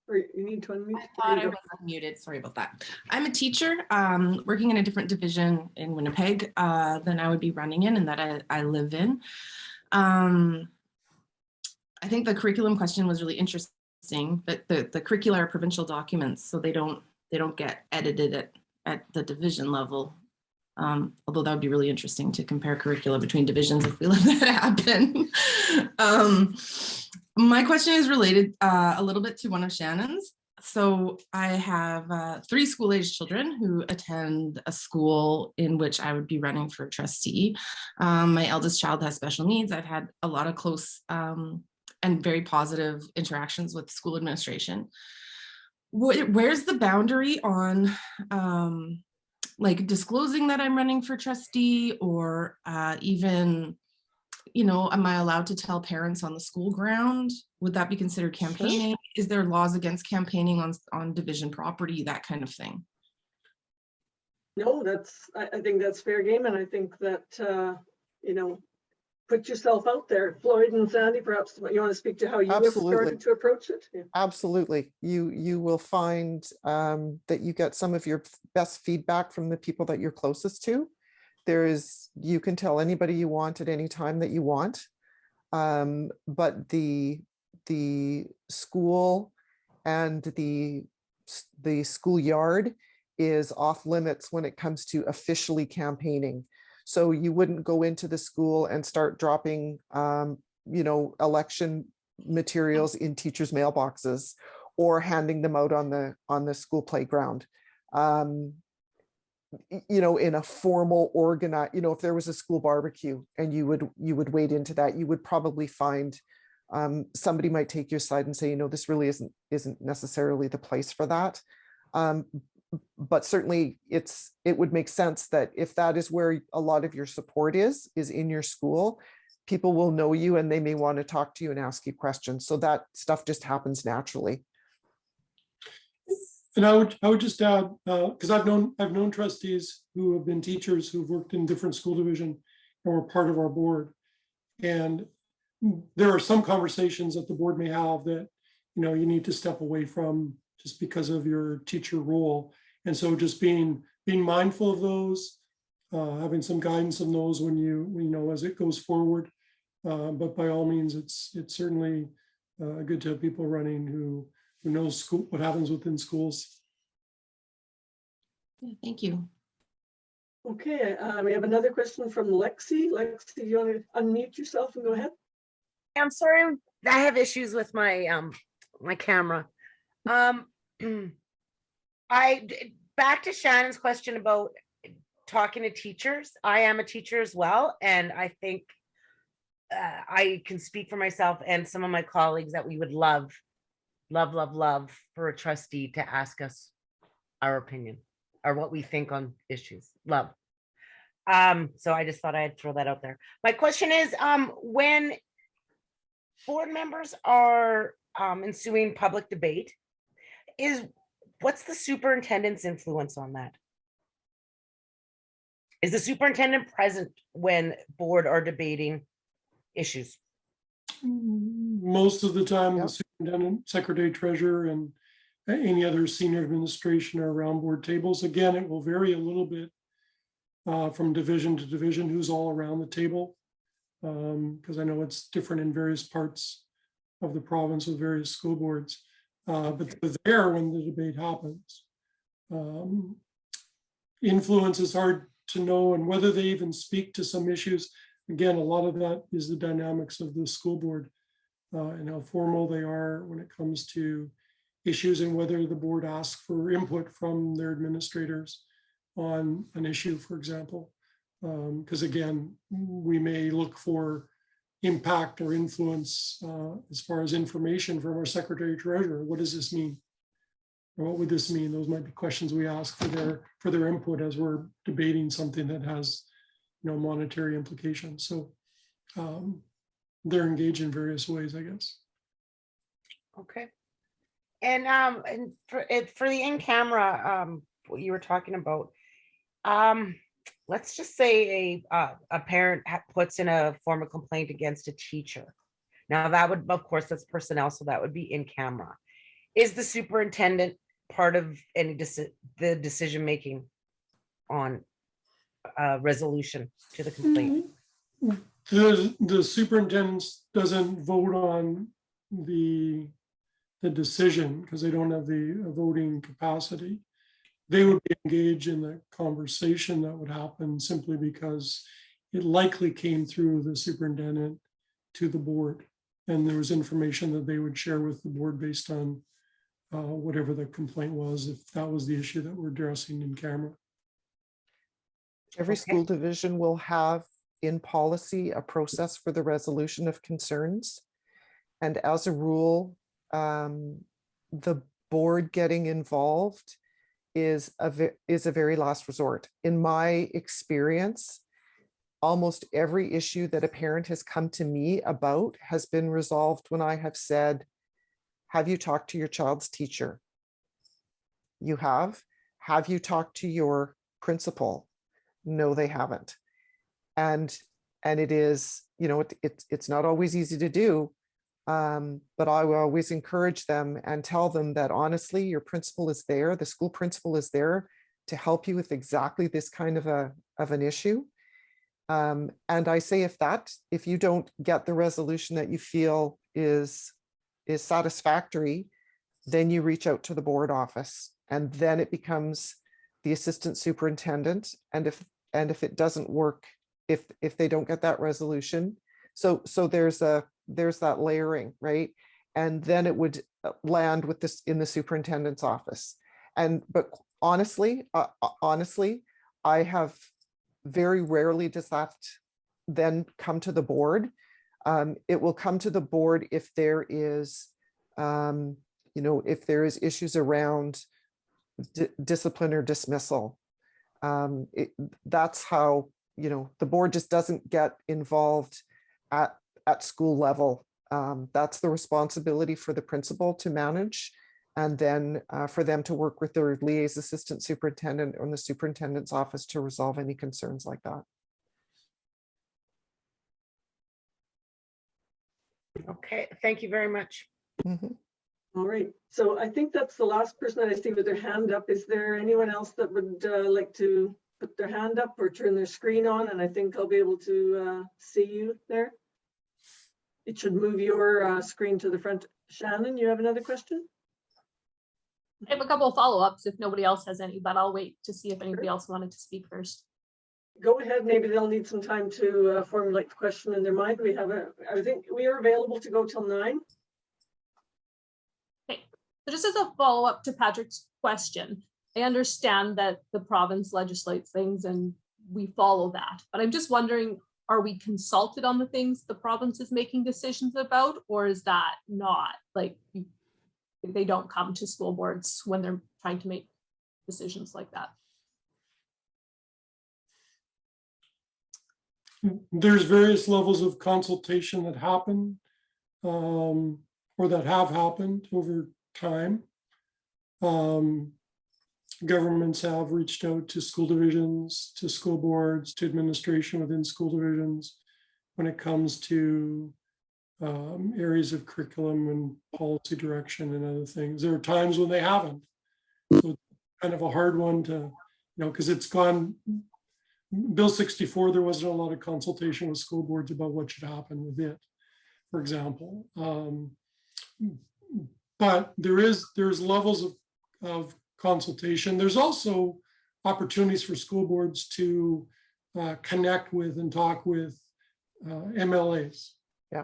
Speaker 1: Or you need to unmute.
Speaker 11: I thought I was unmuted. Sorry about that. I'm a teacher working in a different division in Winnipeg than I would be running in and that I live in. I think the curriculum question was really interesting, but the curricula are provincial documents, so they don't get edited at the division level. Although that would be really interesting to compare curricula between divisions if we let that happen. My question is related a little bit to one of Shannon's. So I have 3 school-aged children who attend a school in which I would be running for trustee. My eldest child has special needs. I've had a lot of close and very positive interactions with school administration. Where's the boundary on like disclosing that I'm running for trustee, or even am I allowed to tell parents on the school ground? Would that be considered campaigning? Is there laws against campaigning on division property, that kind of thing?
Speaker 1: No, I think that's fair game. And I think that, put yourself out there. Floyd and Sandy, perhaps you want to speak to how you have
Speaker 7: Absolutely.
Speaker 1: started to approach it? Yeah.
Speaker 7: Absolutely. You will find that you get some of your best feedback from the people that you're closest to. You can tell anybody you want at any time that you want. But the school and the schoolyard is off limits when it comes to officially campaigning. So you wouldn't go into the school and start dropping, election materials in teachers' mailboxes or handing them out on the school playground. In a formal organized, if there was a school barbecue and you would wade into that, you would probably find somebody might take your side and say, this really isn't necessarily the place for that. But certainly it would make sense that if that is where a lot of your support is in your school, people will know you and they may want to talk to you and ask you questions. So that stuff just happens naturally.
Speaker 10: And I would just add, because I've known trustees who have been teachers who've worked in different school division and were part of our board. And there are some conversations that the board may have that, you need to step away from just because of your teacher role. And so just being mindful of those, having some guidance on those when as it goes forward. But by all means, it's certainly good to have people running who knows what happens within schools.
Speaker 11: Yeah, thank you.
Speaker 1: Okay, we have another question from Lexi. Lexi, do you want to unmute yourself and go ahead?
Speaker 3: I'm sorry, I have issues with my my camera. Back to Shannon's question about talking to teachers. I am a teacher as well, and I think I can speak for myself and some of my colleagues that we would love for a trustee to ask us our opinion or what we think on issues. Love. So I just thought I'd throw that out there. My question is, when board members are ensuing public debate, what's the superintendent's influence on that? Is the superintendent present when board are debating issues?
Speaker 10: Most of the time,
Speaker 7: Yep.
Speaker 10: the superintendent, secretary, treasurer, and any other senior administration are around board tables. Again, it will vary a little bit from division to division, who's all around the table, because I know it's different in various parts of the province with various school boards. But they're there when the debate happens. Influence is hard to know, and whether they even speak to some issues. Again, a lot of that is the dynamics of the school board and how formal they are when it comes to issues and whether the board asks for input from their administrators on an issue, for example. Because again, we may look for impact or influence as far as information from our secretary treasurer. What does this mean? Or what would this mean? Those might be questions we ask for their input as we're debating something that has monetary implications. So they're engaged in various ways, I guess.
Speaker 3: Okay. And for the in-camera, what you were talking about, let's just say a parent puts in a formal complaint against a teacher. Now that would, of course, that's personnel, so that would be in camera. Is the superintendent part of any the decision making on resolution to the complaint?
Speaker 10: The superintendent doesn't vote on the decision because they don't have the voting capacity. They would be engaged in the conversation that would happen simply because it likely came through the superintendent to the board, and there was information that they would share with the board based on whatever the complaint was, if that was the issue that we're addressing in camera.
Speaker 7: Every school division will have in policy a process for the resolution of concerns. And as a rule, the board getting involved is a very last resort. In my experience, almost every issue that a parent has come to me about has been resolved when I have said, have you talked to your child's teacher? You have. Have you talked to your principal? No, they haven't. And it is, you know, it's not always easy to do, but I will always encourage them and tell them that honestly, your principal is there, the school principal is there to help you with exactly this kind of an issue. And I say, if you don't get the resolution that you feel is satisfactory, then you reach out to the board office, and then it becomes the assistant superintendent. And if it doesn't work, if they don't get that resolution, so there's that layering, right? And then it would land with this in the superintendent's office. But honestly, I have very rarely does that then come to the board. It will come to the board if there is, if there is issues around discipline or dismissal. That's how, the board just doesn't get involved at school level. That's the responsibility for the principal to manage, and then for them to work with their liaison assistant superintendent or the superintendent's office to resolve any concerns like that.
Speaker 3: Okay, thank you very much.
Speaker 7: Mm-hmm.
Speaker 1: All right, so I think that's the last person that I see with their hand up. Is there anyone else that would like to put their hand up or turn their screen on? And I think I'll be able to see you there. It should move your screen to the front. Shannon, you have another question?
Speaker 4: I have a couple of follow-ups if nobody else has any, but I'll wait to see if anybody else wanted to speak first.
Speaker 1: Go ahead. Maybe they'll need some time to formulate the question in their mind. I think we are available to go till 9.
Speaker 4: Okay, so just as a follow-up to Patrick's question, I understand that the province legislates things and we follow that, but I'm just wondering, are we consulted on the things the province is making decisions about, or is that not, like, they don't come to school boards when they're trying to make decisions like that?
Speaker 10: There's various levels of consultation that happen or that have happened over time. Governments have reached out to school divisions, to school boards, to administration within school divisions when it comes to areas of curriculum and policy direction and other things. There are times when they haven't. So it's kind of a hard one to, because it's gone. Bill 64, there wasn't a lot of consultation with school boards about what should happen with it, for example. But there's levels of consultation. There's also opportunities for school boards to connect with and talk with MLAs. Yeah.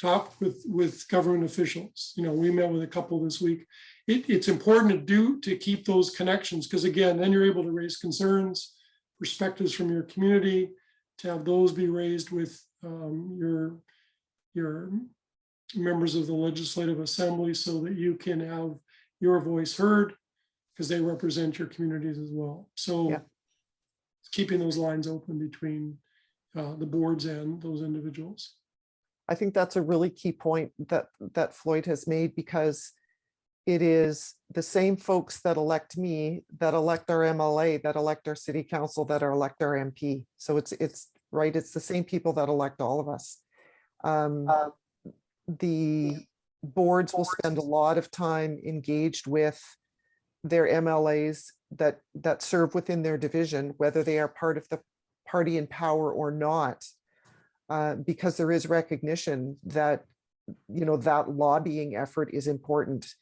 Speaker 10: Talk with government officials. We met with a couple this week. It's important to keep those connections, because again, then you're able to raise concerns, perspectives from your community, to have those be raised with your members of the Legislative Assembly, so that you can have your voice heard, because they represent your communities as well. So yeah, keeping those lines open between the boards and those individuals.
Speaker 7: I think that's a really key point that Floyd has made, because it is the same folks that elect me, that elect our MLA, that elect our city council, that elect our MP. So it's right. It's the same people that elect all of us. The boards will spend a lot of time engaged with their MLAs that serve within their division, whether they are part of the party in power or not, because there is recognition that, that lobbying effort is important.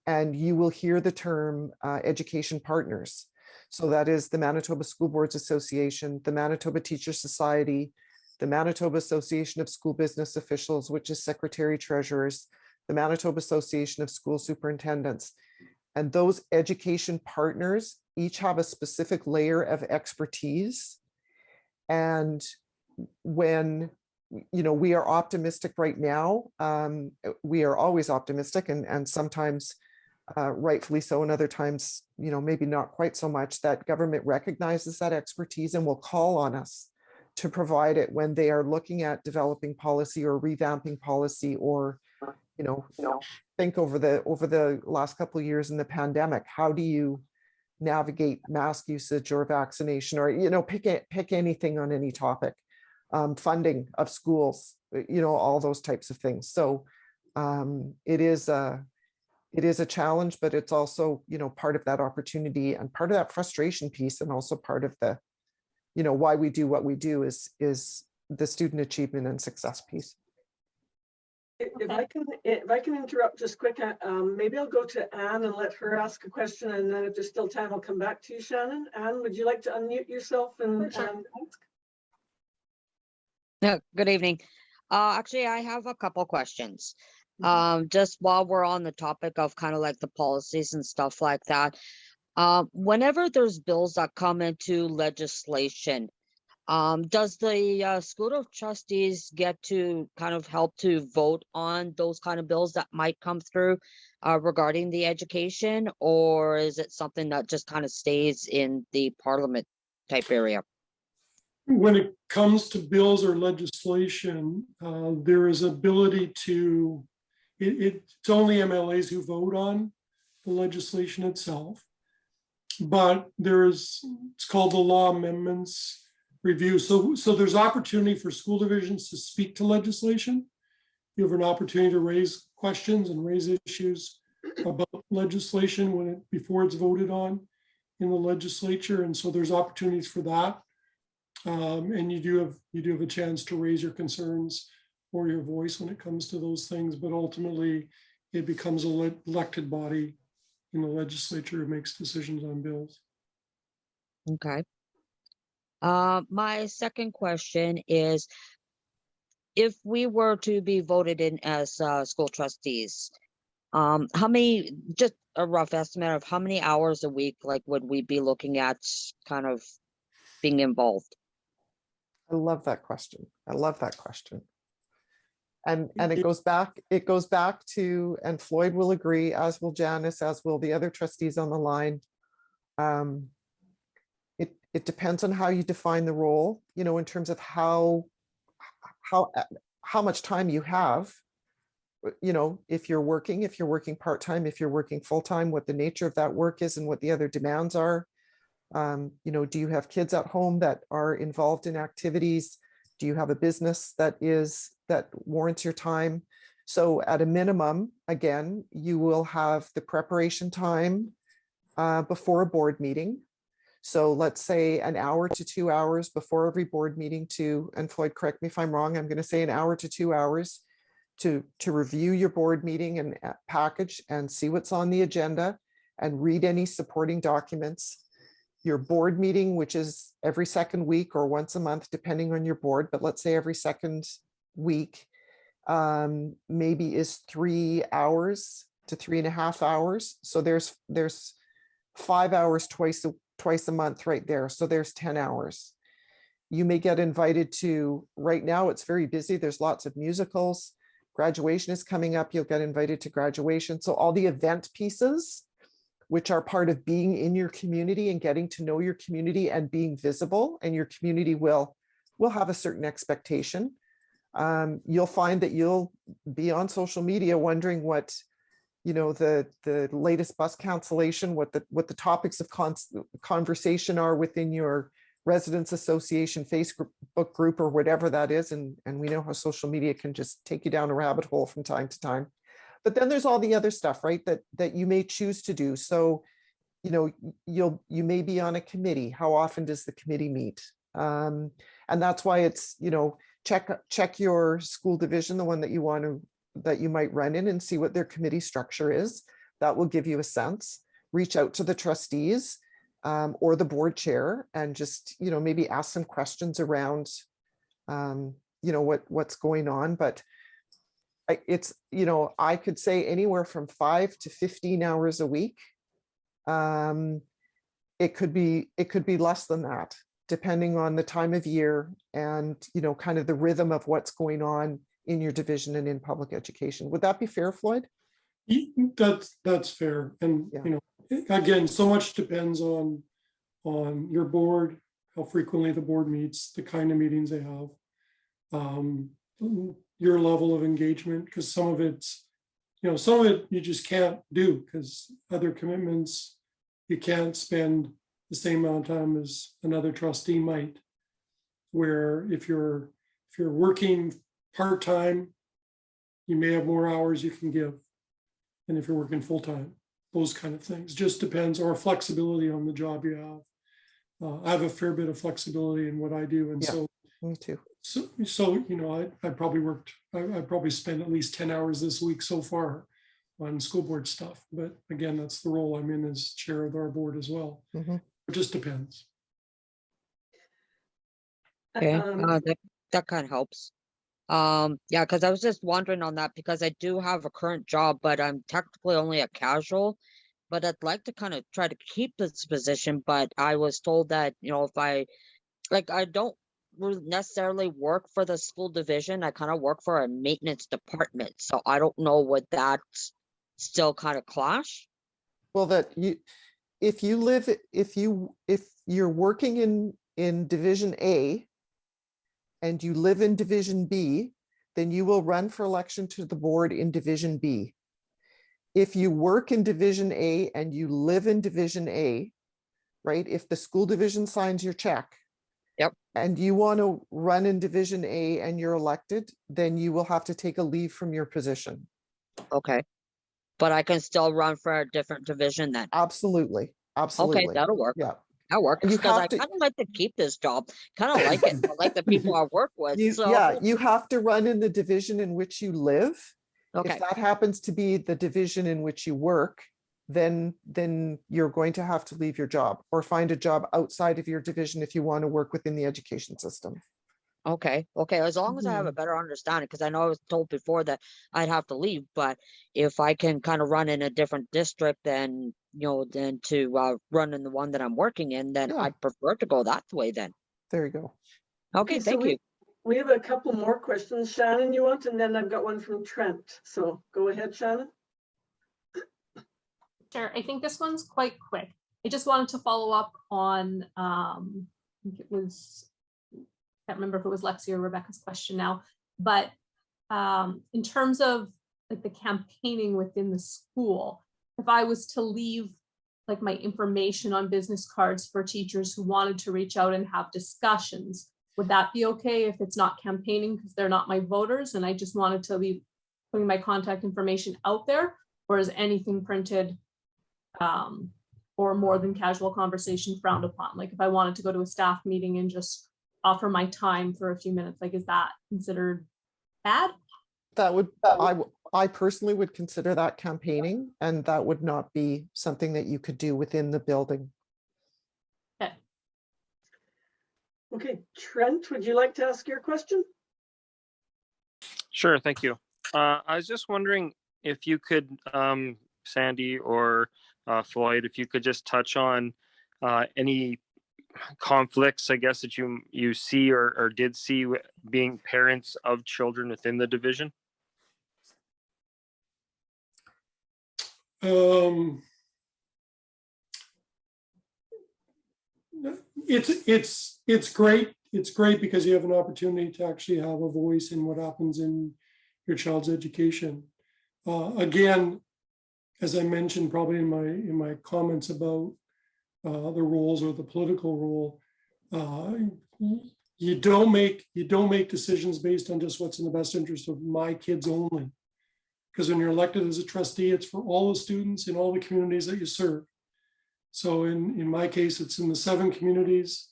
Speaker 7: And you will hear the term education partners. So that is the Manitoba School Boards Association, the Manitoba Teacher Society, the Manitoba Association of School Business Officials, which is Secretary Treasurers, the Manitoba Association of School Superintendents. And those education partners each have a specific layer of expertise. And when we are optimistic right now, we are always optimistic, and sometimes rightfully so, and other times, maybe not quite so much, that government recognizes that expertise and will call on us to provide it when they are looking at developing policy or revamping policy, or, think over the last couple of years in the pandemic, how do you navigate mask usage or vaccination, or, pick anything on any topic, funding of schools, all those types of things. So it is a challenge, but it's also, part of that opportunity and part of that frustration piece, and also part of the, why we do what we do is the student achievement and success piece.
Speaker 1: If I can interrupt just quick, maybe I'll go to Anne and let her ask a question, and then if there's still time, I'll come back to you, Shannon. Anne, would you like to unmute yourself and
Speaker 6: Sure.
Speaker 1: ask?
Speaker 9: Yeah, good evening. Actually, I have a couple questions.
Speaker 1: Mm-hmm.
Speaker 9: Just while we're on the topic of kind of like the policies and stuff like that. Whenever there's bills that come into legislation, does the School of Trustees get to kind of help to vote on those kind of bills that might come through regarding the education, or is it something that just kind of stays in the Parliament type area?
Speaker 10: When it comes to bills or legislation, there is ability to, it's only MLAs who vote on the legislation itself. But it's called the law amendments review. So there's opportunity for school divisions to speak to legislation. You have an opportunity to raise questions and raise issues about legislation before it's voted on in the legislature. And so there's opportunities for that. And you do have a chance to raise your concerns or your voice when it comes to those things. But ultimately, it becomes an elected body in the legislature who makes decisions on bills.
Speaker 9: Okay. My second question is, if we were to be voted in as school trustees, how many, just a rough estimate of how many hours a week, like, would we be looking at kind of being involved?
Speaker 7: I love that question. And it goes back to, and Floyd will agree, as will Janice, as will the other trustees on the line. It depends on how you define the role, in terms of how much time you have, if you're working part-time, if you're working full-time, what the nature of that work is and what the other demands are. Do you have kids at home that are involved in activities? Do you have a business that warrants your time? So at a minimum, again, you will have the preparation time before a board meeting. So let's say an hour to 2 hours before every board meeting and Floyd, correct me if I'm wrong, I'm going to say an hour to 2 hours to review your board meeting and package and see what's on the agenda and read any supporting documents. Your board meeting, which is every second week or once a month, depending on your board, but let's say every second week, maybe is 3 hours to 3.5 hours. So there's 5 hours twice a month right there. So there's 10 hours. You may get invited to, right now it's very busy. There's lots of musicals. Graduation is coming up. You'll get invited to graduation. So all the event pieces, which are part of being in your community and getting to know your community and being visible, and your community will have a certain expectation. You'll find that you'll be on social media wondering what, the latest bus cancellation, what the topics of conversation are within your residents association Facebook group or whatever that is. And we know how social media can just take you down a rabbit hole from time to time. But then there's all the other stuff, right, that you may choose to do. So, you may be on a committee. How often does the committee meet? And that's why it's, check your school division, the one that you might run in, and see what their committee structure is. That will give you a sense. Reach out to the trustees or the board chair and just, maybe ask some questions around, what's going on. But it's, I could say anywhere from 5 to 15 hours a week. It could be less than that, depending on the time of year and, kind of the rhythm of what's going on in your division and in public education. Would that be fair, Floyd?
Speaker 10: That's fair. And, again, so much depends on your board, how frequently the board meets, the kind of meetings they have, your level of engagement, because some of it's, some of it you just can't do because other commitments, you can't spend the same amount of time as another trustee might. Where if you're working part-time, you may have more hours you can give than if you're working full-time. Those kind of things just depends, or flexibility on the job you have. I have a fair bit of flexibility in what I do, and so
Speaker 7: me too.
Speaker 10: So I probably spent at least 10 hours this week so far on school board stuff. But again, that's the role I'm in as chair of our board as well. It just depends.
Speaker 9: Okay, that kind of helps. Yeah, because I was just wondering on that because I do have a current job, but I'm technically only a casual. But I'd like to kind of try to keep this position. But I was told that if I don't necessarily work for the school division, I kind of work for a maintenance department. So I don't know what that's still kind of clash.
Speaker 7: Well, if you're working in Division A and you live in Division B, then you will run for election to the board in Division B. If you work in Division A and you live in Division A, right? If the school division signs your check,
Speaker 9: yep,
Speaker 7: and you want to run in Division A and you're elected, then you will have to take a leave from your position.
Speaker 9: Okay. But I can still run for a different division then.
Speaker 7: Absolutely. Absolutely.
Speaker 9: Okay, that'll work.
Speaker 7: Yeah.
Speaker 9: That works because I kind of like to keep this job. Kind of like it. I like the people I work with.
Speaker 7: Yeah, you have to run in the division in which you live.
Speaker 9: Okay.
Speaker 7: If that happens to be the division in which you work, then you're going to have to leave your job or find a job outside of your division if you want to work within the education system.
Speaker 9: Okay. As long as I have a better understanding, because I know I was told before that I'd have to leave, but if I can kind of run in a different district than to run in the one that I'm working in, then I'd prefer to go that way then.
Speaker 7: There you go.
Speaker 9: Okay, thank you.
Speaker 1: We have a couple more questions. Shannon, you want, and then I've got one from Trent. So go ahead, Shannon.
Speaker 4: Sure, I think this one's quite quick. I just wanted to follow up on, I think it was, I can't remember if it was Lexi or Rebecca's question now, but in terms of like the campaigning within the school, if I was to leave like my information on business cards for teachers who wanted to reach out and have discussions, would that be okay if it's not campaigning because they're not my voters and I just wanted to be putting my contact information out there? Or is anything printed or more than casual conversation frowned upon? Like if I wanted to go to a staff meeting and just offer my time for a few minutes, like is that considered bad?
Speaker 7: That would, I personally would consider that campaigning, and that would not be something that you could do within the building.
Speaker 4: Okay.
Speaker 1: Okay, Trent, would you like to ask your question?
Speaker 12: Sure, thank you. I was just wondering if you could, Sandy or Floyd, if you could just touch on any conflicts, I guess, that you see or did see being parents of children within the division.
Speaker 10: It's great. It's great because you have an opportunity to actually have a voice in what happens in your child's education. Again, as I mentioned probably in my comments about the roles or the political role, you don't make decisions based on just what's in the best interest of my kids only. Because when you're elected as a trustee, it's for all the students in all the communities that you serve. So in my case, it's in the 7 communities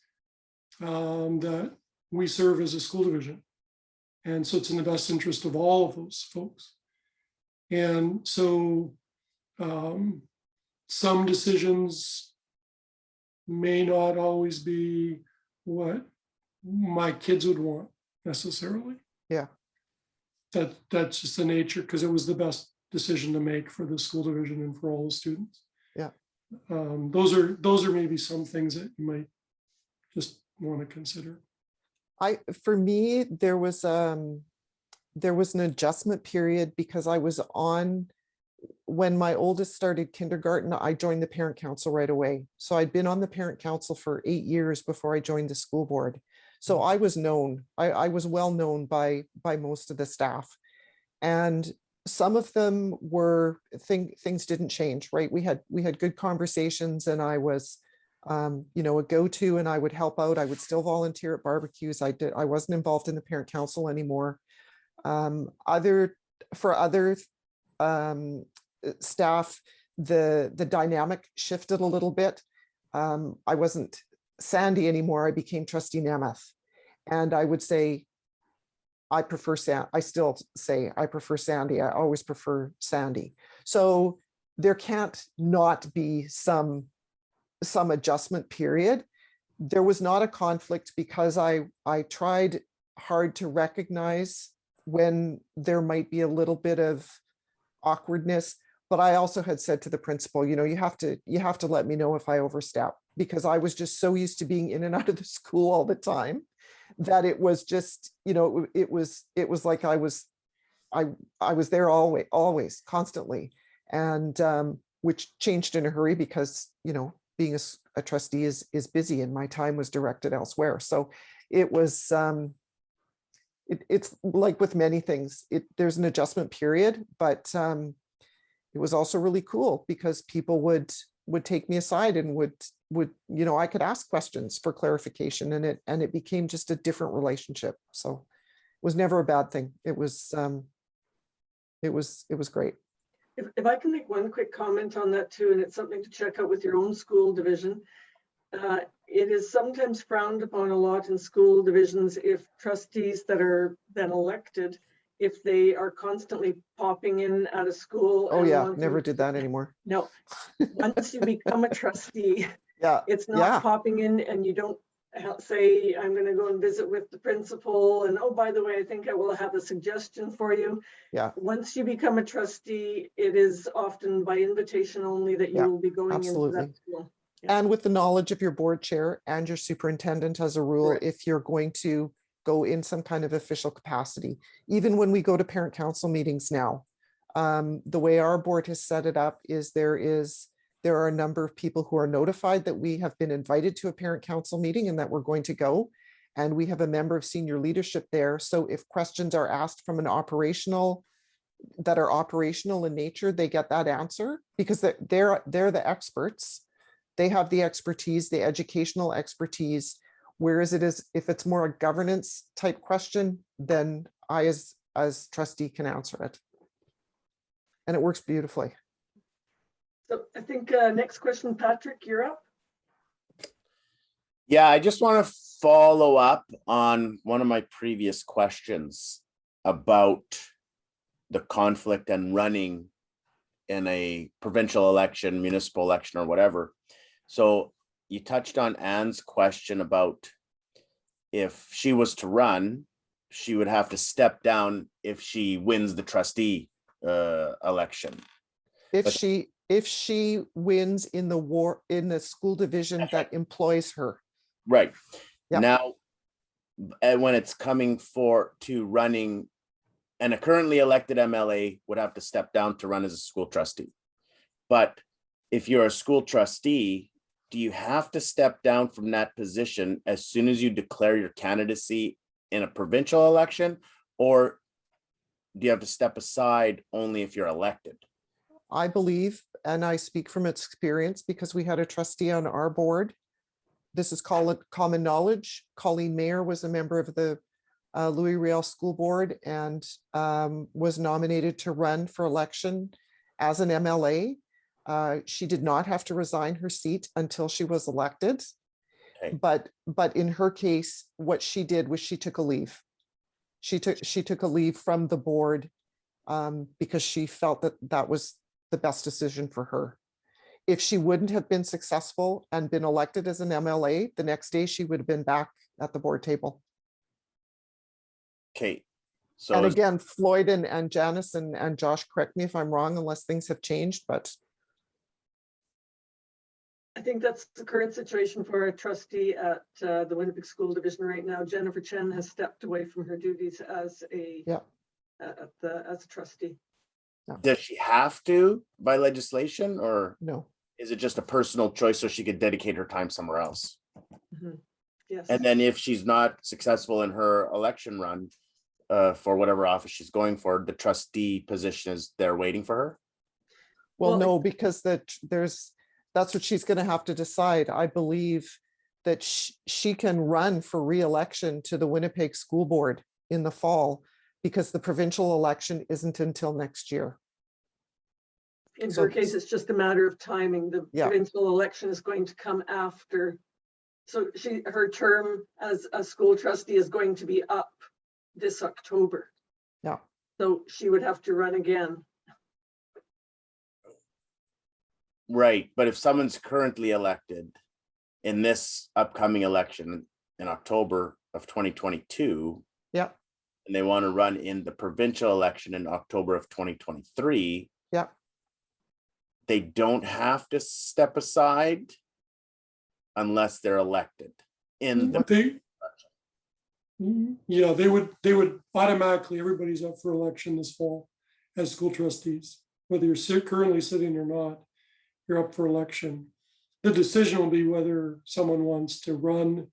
Speaker 10: that we serve as a school division. And so it's in the best interest of all of those folks. And so some decisions may not always be what my kids would want necessarily.
Speaker 7: Yeah.
Speaker 10: That's just the nature, because it was the best decision to make for the school division and for all the students.
Speaker 7: Yeah.
Speaker 10: Those are maybe some things that you might just want to consider.
Speaker 7: For me, there was an adjustment period because I was on when my oldest started kindergarten, I joined the parent council right away. So I'd been on the parent council for 8 years before I joined the school board. So I was known, I was well known by most of the staff. And some of them were, things didn't change, right? We had good conversations, and I was, you know, a go-to, and I would help out. I would still volunteer at barbecues. I wasn't involved in the parent council anymore. For other staff, the dynamic shifted a little bit. I wasn't Sandy anymore. I became Trustee Nemeth, and I would say I prefer I still say I prefer Sandy. I always prefer Sandy. So there can't not be some adjustment period. There was not a conflict because I tried hard to recognize when there might be a little bit of awkwardness, but I also had said to the principal, you know, you have to let me know if I overstep, because I was just so used to being in and out of the school all the time that it was just, you know, it was like I was there always constantly, and which changed in a hurry because, you know, being a trustee is busy, and my time was directed elsewhere. So it was it's like with many things, there's an adjustment period, but it was also really cool because people would take me aside and would, you know, I could ask questions for clarification, and it became just a different relationship. So it was never a bad thing. It was great.
Speaker 1: If I can make one quick comment on that too, and it's something to check out with your own school division. It is sometimes frowned upon a lot in school divisions if trustees that are then elected, if they are constantly popping in at a school.
Speaker 7: Oh yeah, never did that anymore.
Speaker 1: No, once you become a trustee,
Speaker 7: yeah,
Speaker 1: it's not popping in, and you don't say, I'm going to go and visit with the principal, and oh, by the way, I think I will have a suggestion for you.
Speaker 7: Yeah.
Speaker 1: Once you become a trustee, it is often by invitation only that you will be going into that school. Yeah.
Speaker 7: And with the knowledge of your board chair and your superintendent as a rule,
Speaker 1: Correct.
Speaker 7: if you're going to go in some kind of official capacity, even when we go to parent council meetings now, the way our board has set it up is there are a number of people who are notified that we have been invited to a parent council meeting and that we're going to go. And we have a member of senior leadership there. So if questions are asked from that are operational in nature, they get that answer because they're the experts. They have the expertise, the educational expertise. Whereas if it's more a governance type question, then I as trustee can answer it. And it works beautifully.
Speaker 1: So I think next question, Patrick, you're up.
Speaker 2: Yeah, I just want to follow up on one of my previous questions about the conflict and running in a provincial election, municipal election, or whatever. So you touched on Anne's question about if she was to run, she would have to step down if she wins the trustee election.
Speaker 7: If she wins in the school division that employs her.
Speaker 2: Right.
Speaker 7: Yep.
Speaker 2: Now, when it's coming to running, and a currently elected MLA would have to step down to run as a school trustee. But if you're a school trustee, do you have to step down from that position as soon as you declare your candidacy in a provincial election, or do you have to step aside only if you're elected?
Speaker 7: I believe, and I speak from experience because we had a trustee on our board. This is called common knowledge. Colleen Mayer was a member of the Louis Riel School Board and was nominated to run for election as an MLA. She did not have to resign her seat until she was elected. Okay. But in her case, what she did was she took a leave. She took a leave from the board because she felt that was the best decision for her. If she wouldn't have been successful and been elected as an MLA, the next day she would have been back at the board table.
Speaker 2: Okay. So
Speaker 7: and again, Floyd and Janice and Josh, correct me if I'm wrong, unless things have changed, but.
Speaker 1: I think that's the current situation for a trustee at the Winnipeg School Division right now. Jennifer Chen has stepped away from her duties as a as a trustee.
Speaker 2: Does she have to by legislation, or
Speaker 7: No.
Speaker 2: is it just a personal choice so she could dedicate her time somewhere else?
Speaker 1: Yes.
Speaker 2: And then if she's not successful in her election run for whatever office she's going for, the trustee position is there waiting for her?
Speaker 7: Well,
Speaker 1: Well,
Speaker 7: no, because that's what she's going to have to decide. I believe that she can run for re-election to the Winnipeg School Board in the fall, because the provincial election isn't until next year.
Speaker 1: In
Speaker 7: So-
Speaker 1: her case, it's just a matter of timing. The
Speaker 7: Yeah.
Speaker 1: provincial election is going to come after. So her term as a school trustee is going to be up this October.
Speaker 7: Yeah.
Speaker 1: So she would have to run again.
Speaker 2: Right, but if someone's currently elected in this upcoming election in October of 2022,
Speaker 7: Yeah.
Speaker 2: and they want to run in the provincial election in October of 2023,
Speaker 7: Yeah.
Speaker 2: they don't have to step aside unless they're elected in the.
Speaker 10: But yeah, they would automatically, everybody's up for election this fall as school trustees, whether you're currently sitting or not, you're up for election. The decision will be whether someone wants to run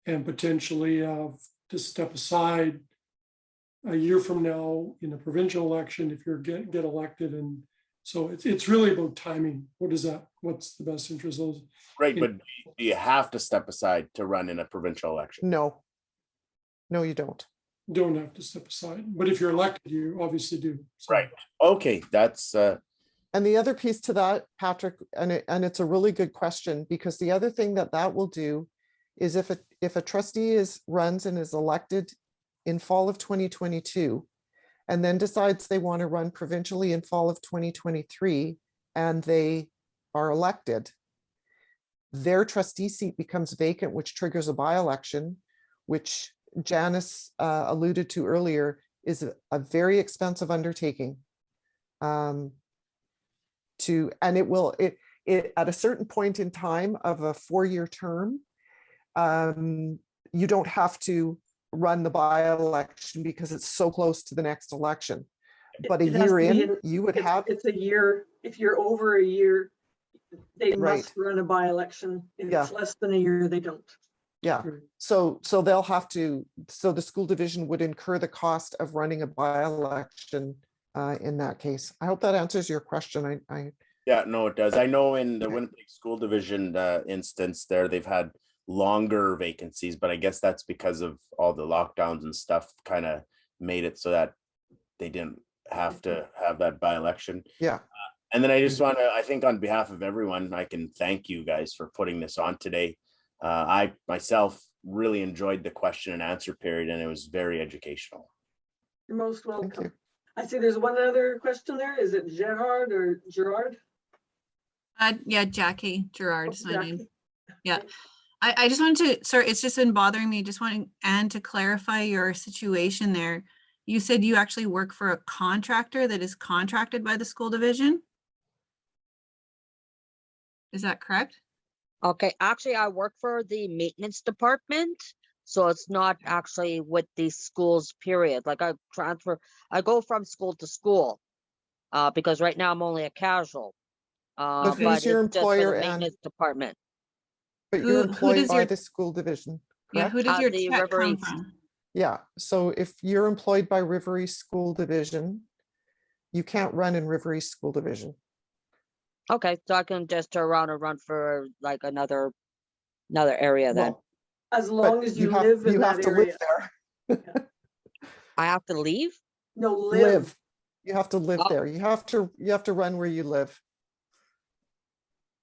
Speaker 10: and potentially have to step aside a year from now in the provincial election if you're get elected. And so it's really about timing. What's the best interest of those?
Speaker 2: Right, but do you have to step aside to run in a provincial election?
Speaker 7: No. No, you don't.
Speaker 10: Don't have to step aside, but if you're elected, you obviously do. So-
Speaker 2: Right. Okay, that's
Speaker 7: And the other piece to that, Patrick, and it's a really good question, because the other thing that will do is if a trustee runs and is elected in fall of 2022, and then decides they want to run provincially in fall of 2023, and they are elected, their trustee seat becomes vacant, which triggers a by-election, which Janice alluded to earlier, is a very expensive undertaking. And it will at a certain point in time of a 4-year term, you don't have to run the by-election because it's so close to the next election. But a
Speaker 1: It has
Speaker 7: year
Speaker 1: to be
Speaker 7: in, you would have.
Speaker 1: It's a year. If you're over a year, they
Speaker 7: Right.
Speaker 1: must run a by-election. If
Speaker 7: Yeah.
Speaker 1: it's less than a year, they don't.
Speaker 7: Yeah, so they'll have to, so the school division would incur the cost of running a by-election in that case. I hope that answers your question.
Speaker 2: yeah, no, it does. I know in the Winnipeg School Division instance there, they've had longer vacancies, but I guess that's because of all the lockdowns and stuff kind of made it so that they didn't have to have that by-election.
Speaker 7: Yeah.
Speaker 2: And then I just want to, I think on behalf of everyone, I can thank you guys for putting this on today. I myself really enjoyed the question and answer period, and it was very educational.
Speaker 1: You're most
Speaker 7: Thank
Speaker 1: welcome.
Speaker 7: you.
Speaker 1: I see there's one other question there. Is it Gerard or Gerard?
Speaker 13: Yeah, Jackie Gerard is my name.
Speaker 1: Jackie.
Speaker 13: Yeah. I just wanted to, sorry, it's just been bothering me. Just wanting Anne to clarify your situation there. You said you actually work for a contractor that is contracted by the school division? Is that correct?
Speaker 9: Okay, actually, I work for the maintenance department, so it's not actually with the schools, period. Like I go from school to school, because right now I'm only a casual.
Speaker 7: But
Speaker 9: But
Speaker 7: who's your
Speaker 9: it's just for the
Speaker 7: employer, Anne?
Speaker 9: maintenance department.
Speaker 7: But
Speaker 13: Who
Speaker 7: you're employed
Speaker 13: does
Speaker 7: by
Speaker 13: your-
Speaker 7: the school division,
Speaker 13: Yeah,
Speaker 7: correct?
Speaker 13: who does your
Speaker 9: The
Speaker 13: check
Speaker 9: River
Speaker 13: come
Speaker 9: East.
Speaker 13: from?
Speaker 7: Yeah, so if you're employed by River East School Division, you can't run in River East School Division.
Speaker 9: Okay, so I can just turn around and run for like another area then.
Speaker 7: Well,
Speaker 1: As long
Speaker 7: but
Speaker 1: as you live in
Speaker 7: you have
Speaker 1: that
Speaker 7: to
Speaker 1: area.
Speaker 7: live there.
Speaker 9: I have to leave?
Speaker 1: No,
Speaker 7: Live. You have to live
Speaker 9: Oh.
Speaker 7: there. You have to run where you live.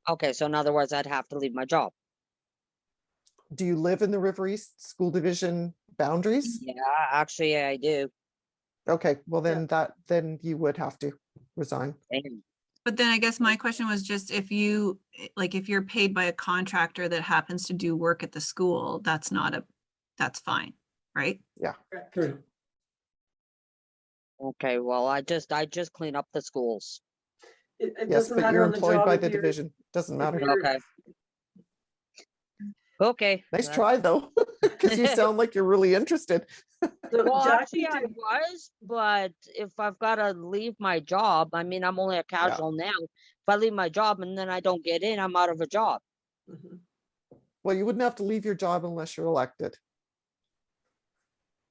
Speaker 9: Okay, so in other words, I'd have to leave my job.
Speaker 7: Do you live in the River East School Division boundaries?
Speaker 9: Yeah, actually, I do.
Speaker 7: Okay, well then you would have to resign.
Speaker 9: Damn.
Speaker 13: But then I guess my question was just if you, like, if you're paid by a contractor that happens to do work at the school, that's fine, right?
Speaker 10: Great.
Speaker 9: Okay, well, I just clean up the schools.
Speaker 1: It
Speaker 7: Yes,
Speaker 1: doesn't
Speaker 7: but
Speaker 1: matter
Speaker 7: you're
Speaker 1: on the
Speaker 7: employed
Speaker 1: job
Speaker 7: by
Speaker 1: if
Speaker 7: the
Speaker 1: you're-
Speaker 7: division. Doesn't
Speaker 1: if
Speaker 7: matter.
Speaker 1: you're-
Speaker 9: Okay. Okay.
Speaker 7: Nice
Speaker 9: that-
Speaker 7: try though, because you sound like you're really interested.
Speaker 1: So
Speaker 9: Well,
Speaker 1: Jackie,
Speaker 9: actually, I was, but if I've got to leave my job, I mean, I'm only a casual now. If I leave my job and then I don't get in, I'm out of a job.
Speaker 1: Mhm.
Speaker 7: Well, you wouldn't have to leave your job unless you're elected.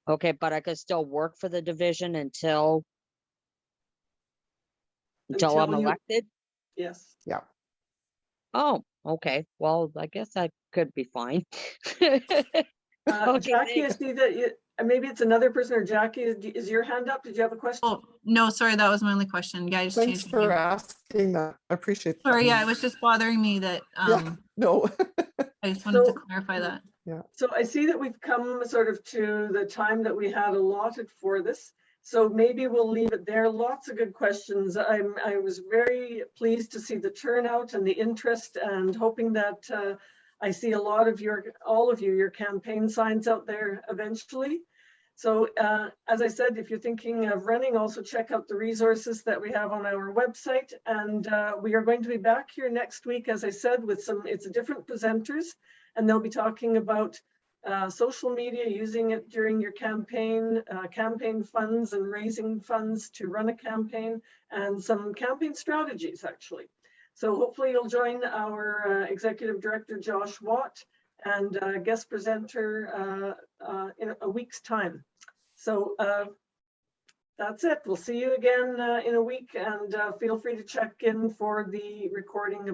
Speaker 9: Okay, but I could still work for the division until I'm
Speaker 1: Until you-
Speaker 9: elected.
Speaker 1: Yes.
Speaker 7: Yeah.
Speaker 9: Oh, okay. Well, I guess I could be fine. Okay,
Speaker 1: Jackie, I
Speaker 9: thanks.
Speaker 1: see that you, maybe it's another person, or Jackie, is your hand up? Did you have a question?
Speaker 13: Oh, no, sorry, that was my only question. Yeah, I just
Speaker 7: Thanks
Speaker 13: changed my
Speaker 7: for
Speaker 13: name.
Speaker 7: asking that. I appreciate that.
Speaker 13: Sorry, yeah, it was just bothering me that,
Speaker 7: Yeah, no.
Speaker 13: I just wanted to
Speaker 1: So-
Speaker 13: clarify that.
Speaker 1: So I see that we've come sort of to the time that we had allotted for this. So maybe we'll leave it there. Lots of good questions. I was very pleased to see the turnout and the interest, and hoping that I see a lot of all of you, your campaign signs out there eventually. So as I said, if you're thinking of running, also check out the resources that we have on our website. And we are going to be back here next week, as I said, with it's different presenters, and they'll be talking about social media, using it during your campaign, campaign funds and raising funds to run a campaign, and some campaign strategies actually. So hopefully you'll join our Executive Director, Josh Watt, and guest presenter in a week's time. So that's it. We'll see you again in a week, and feel free to check in for the recording of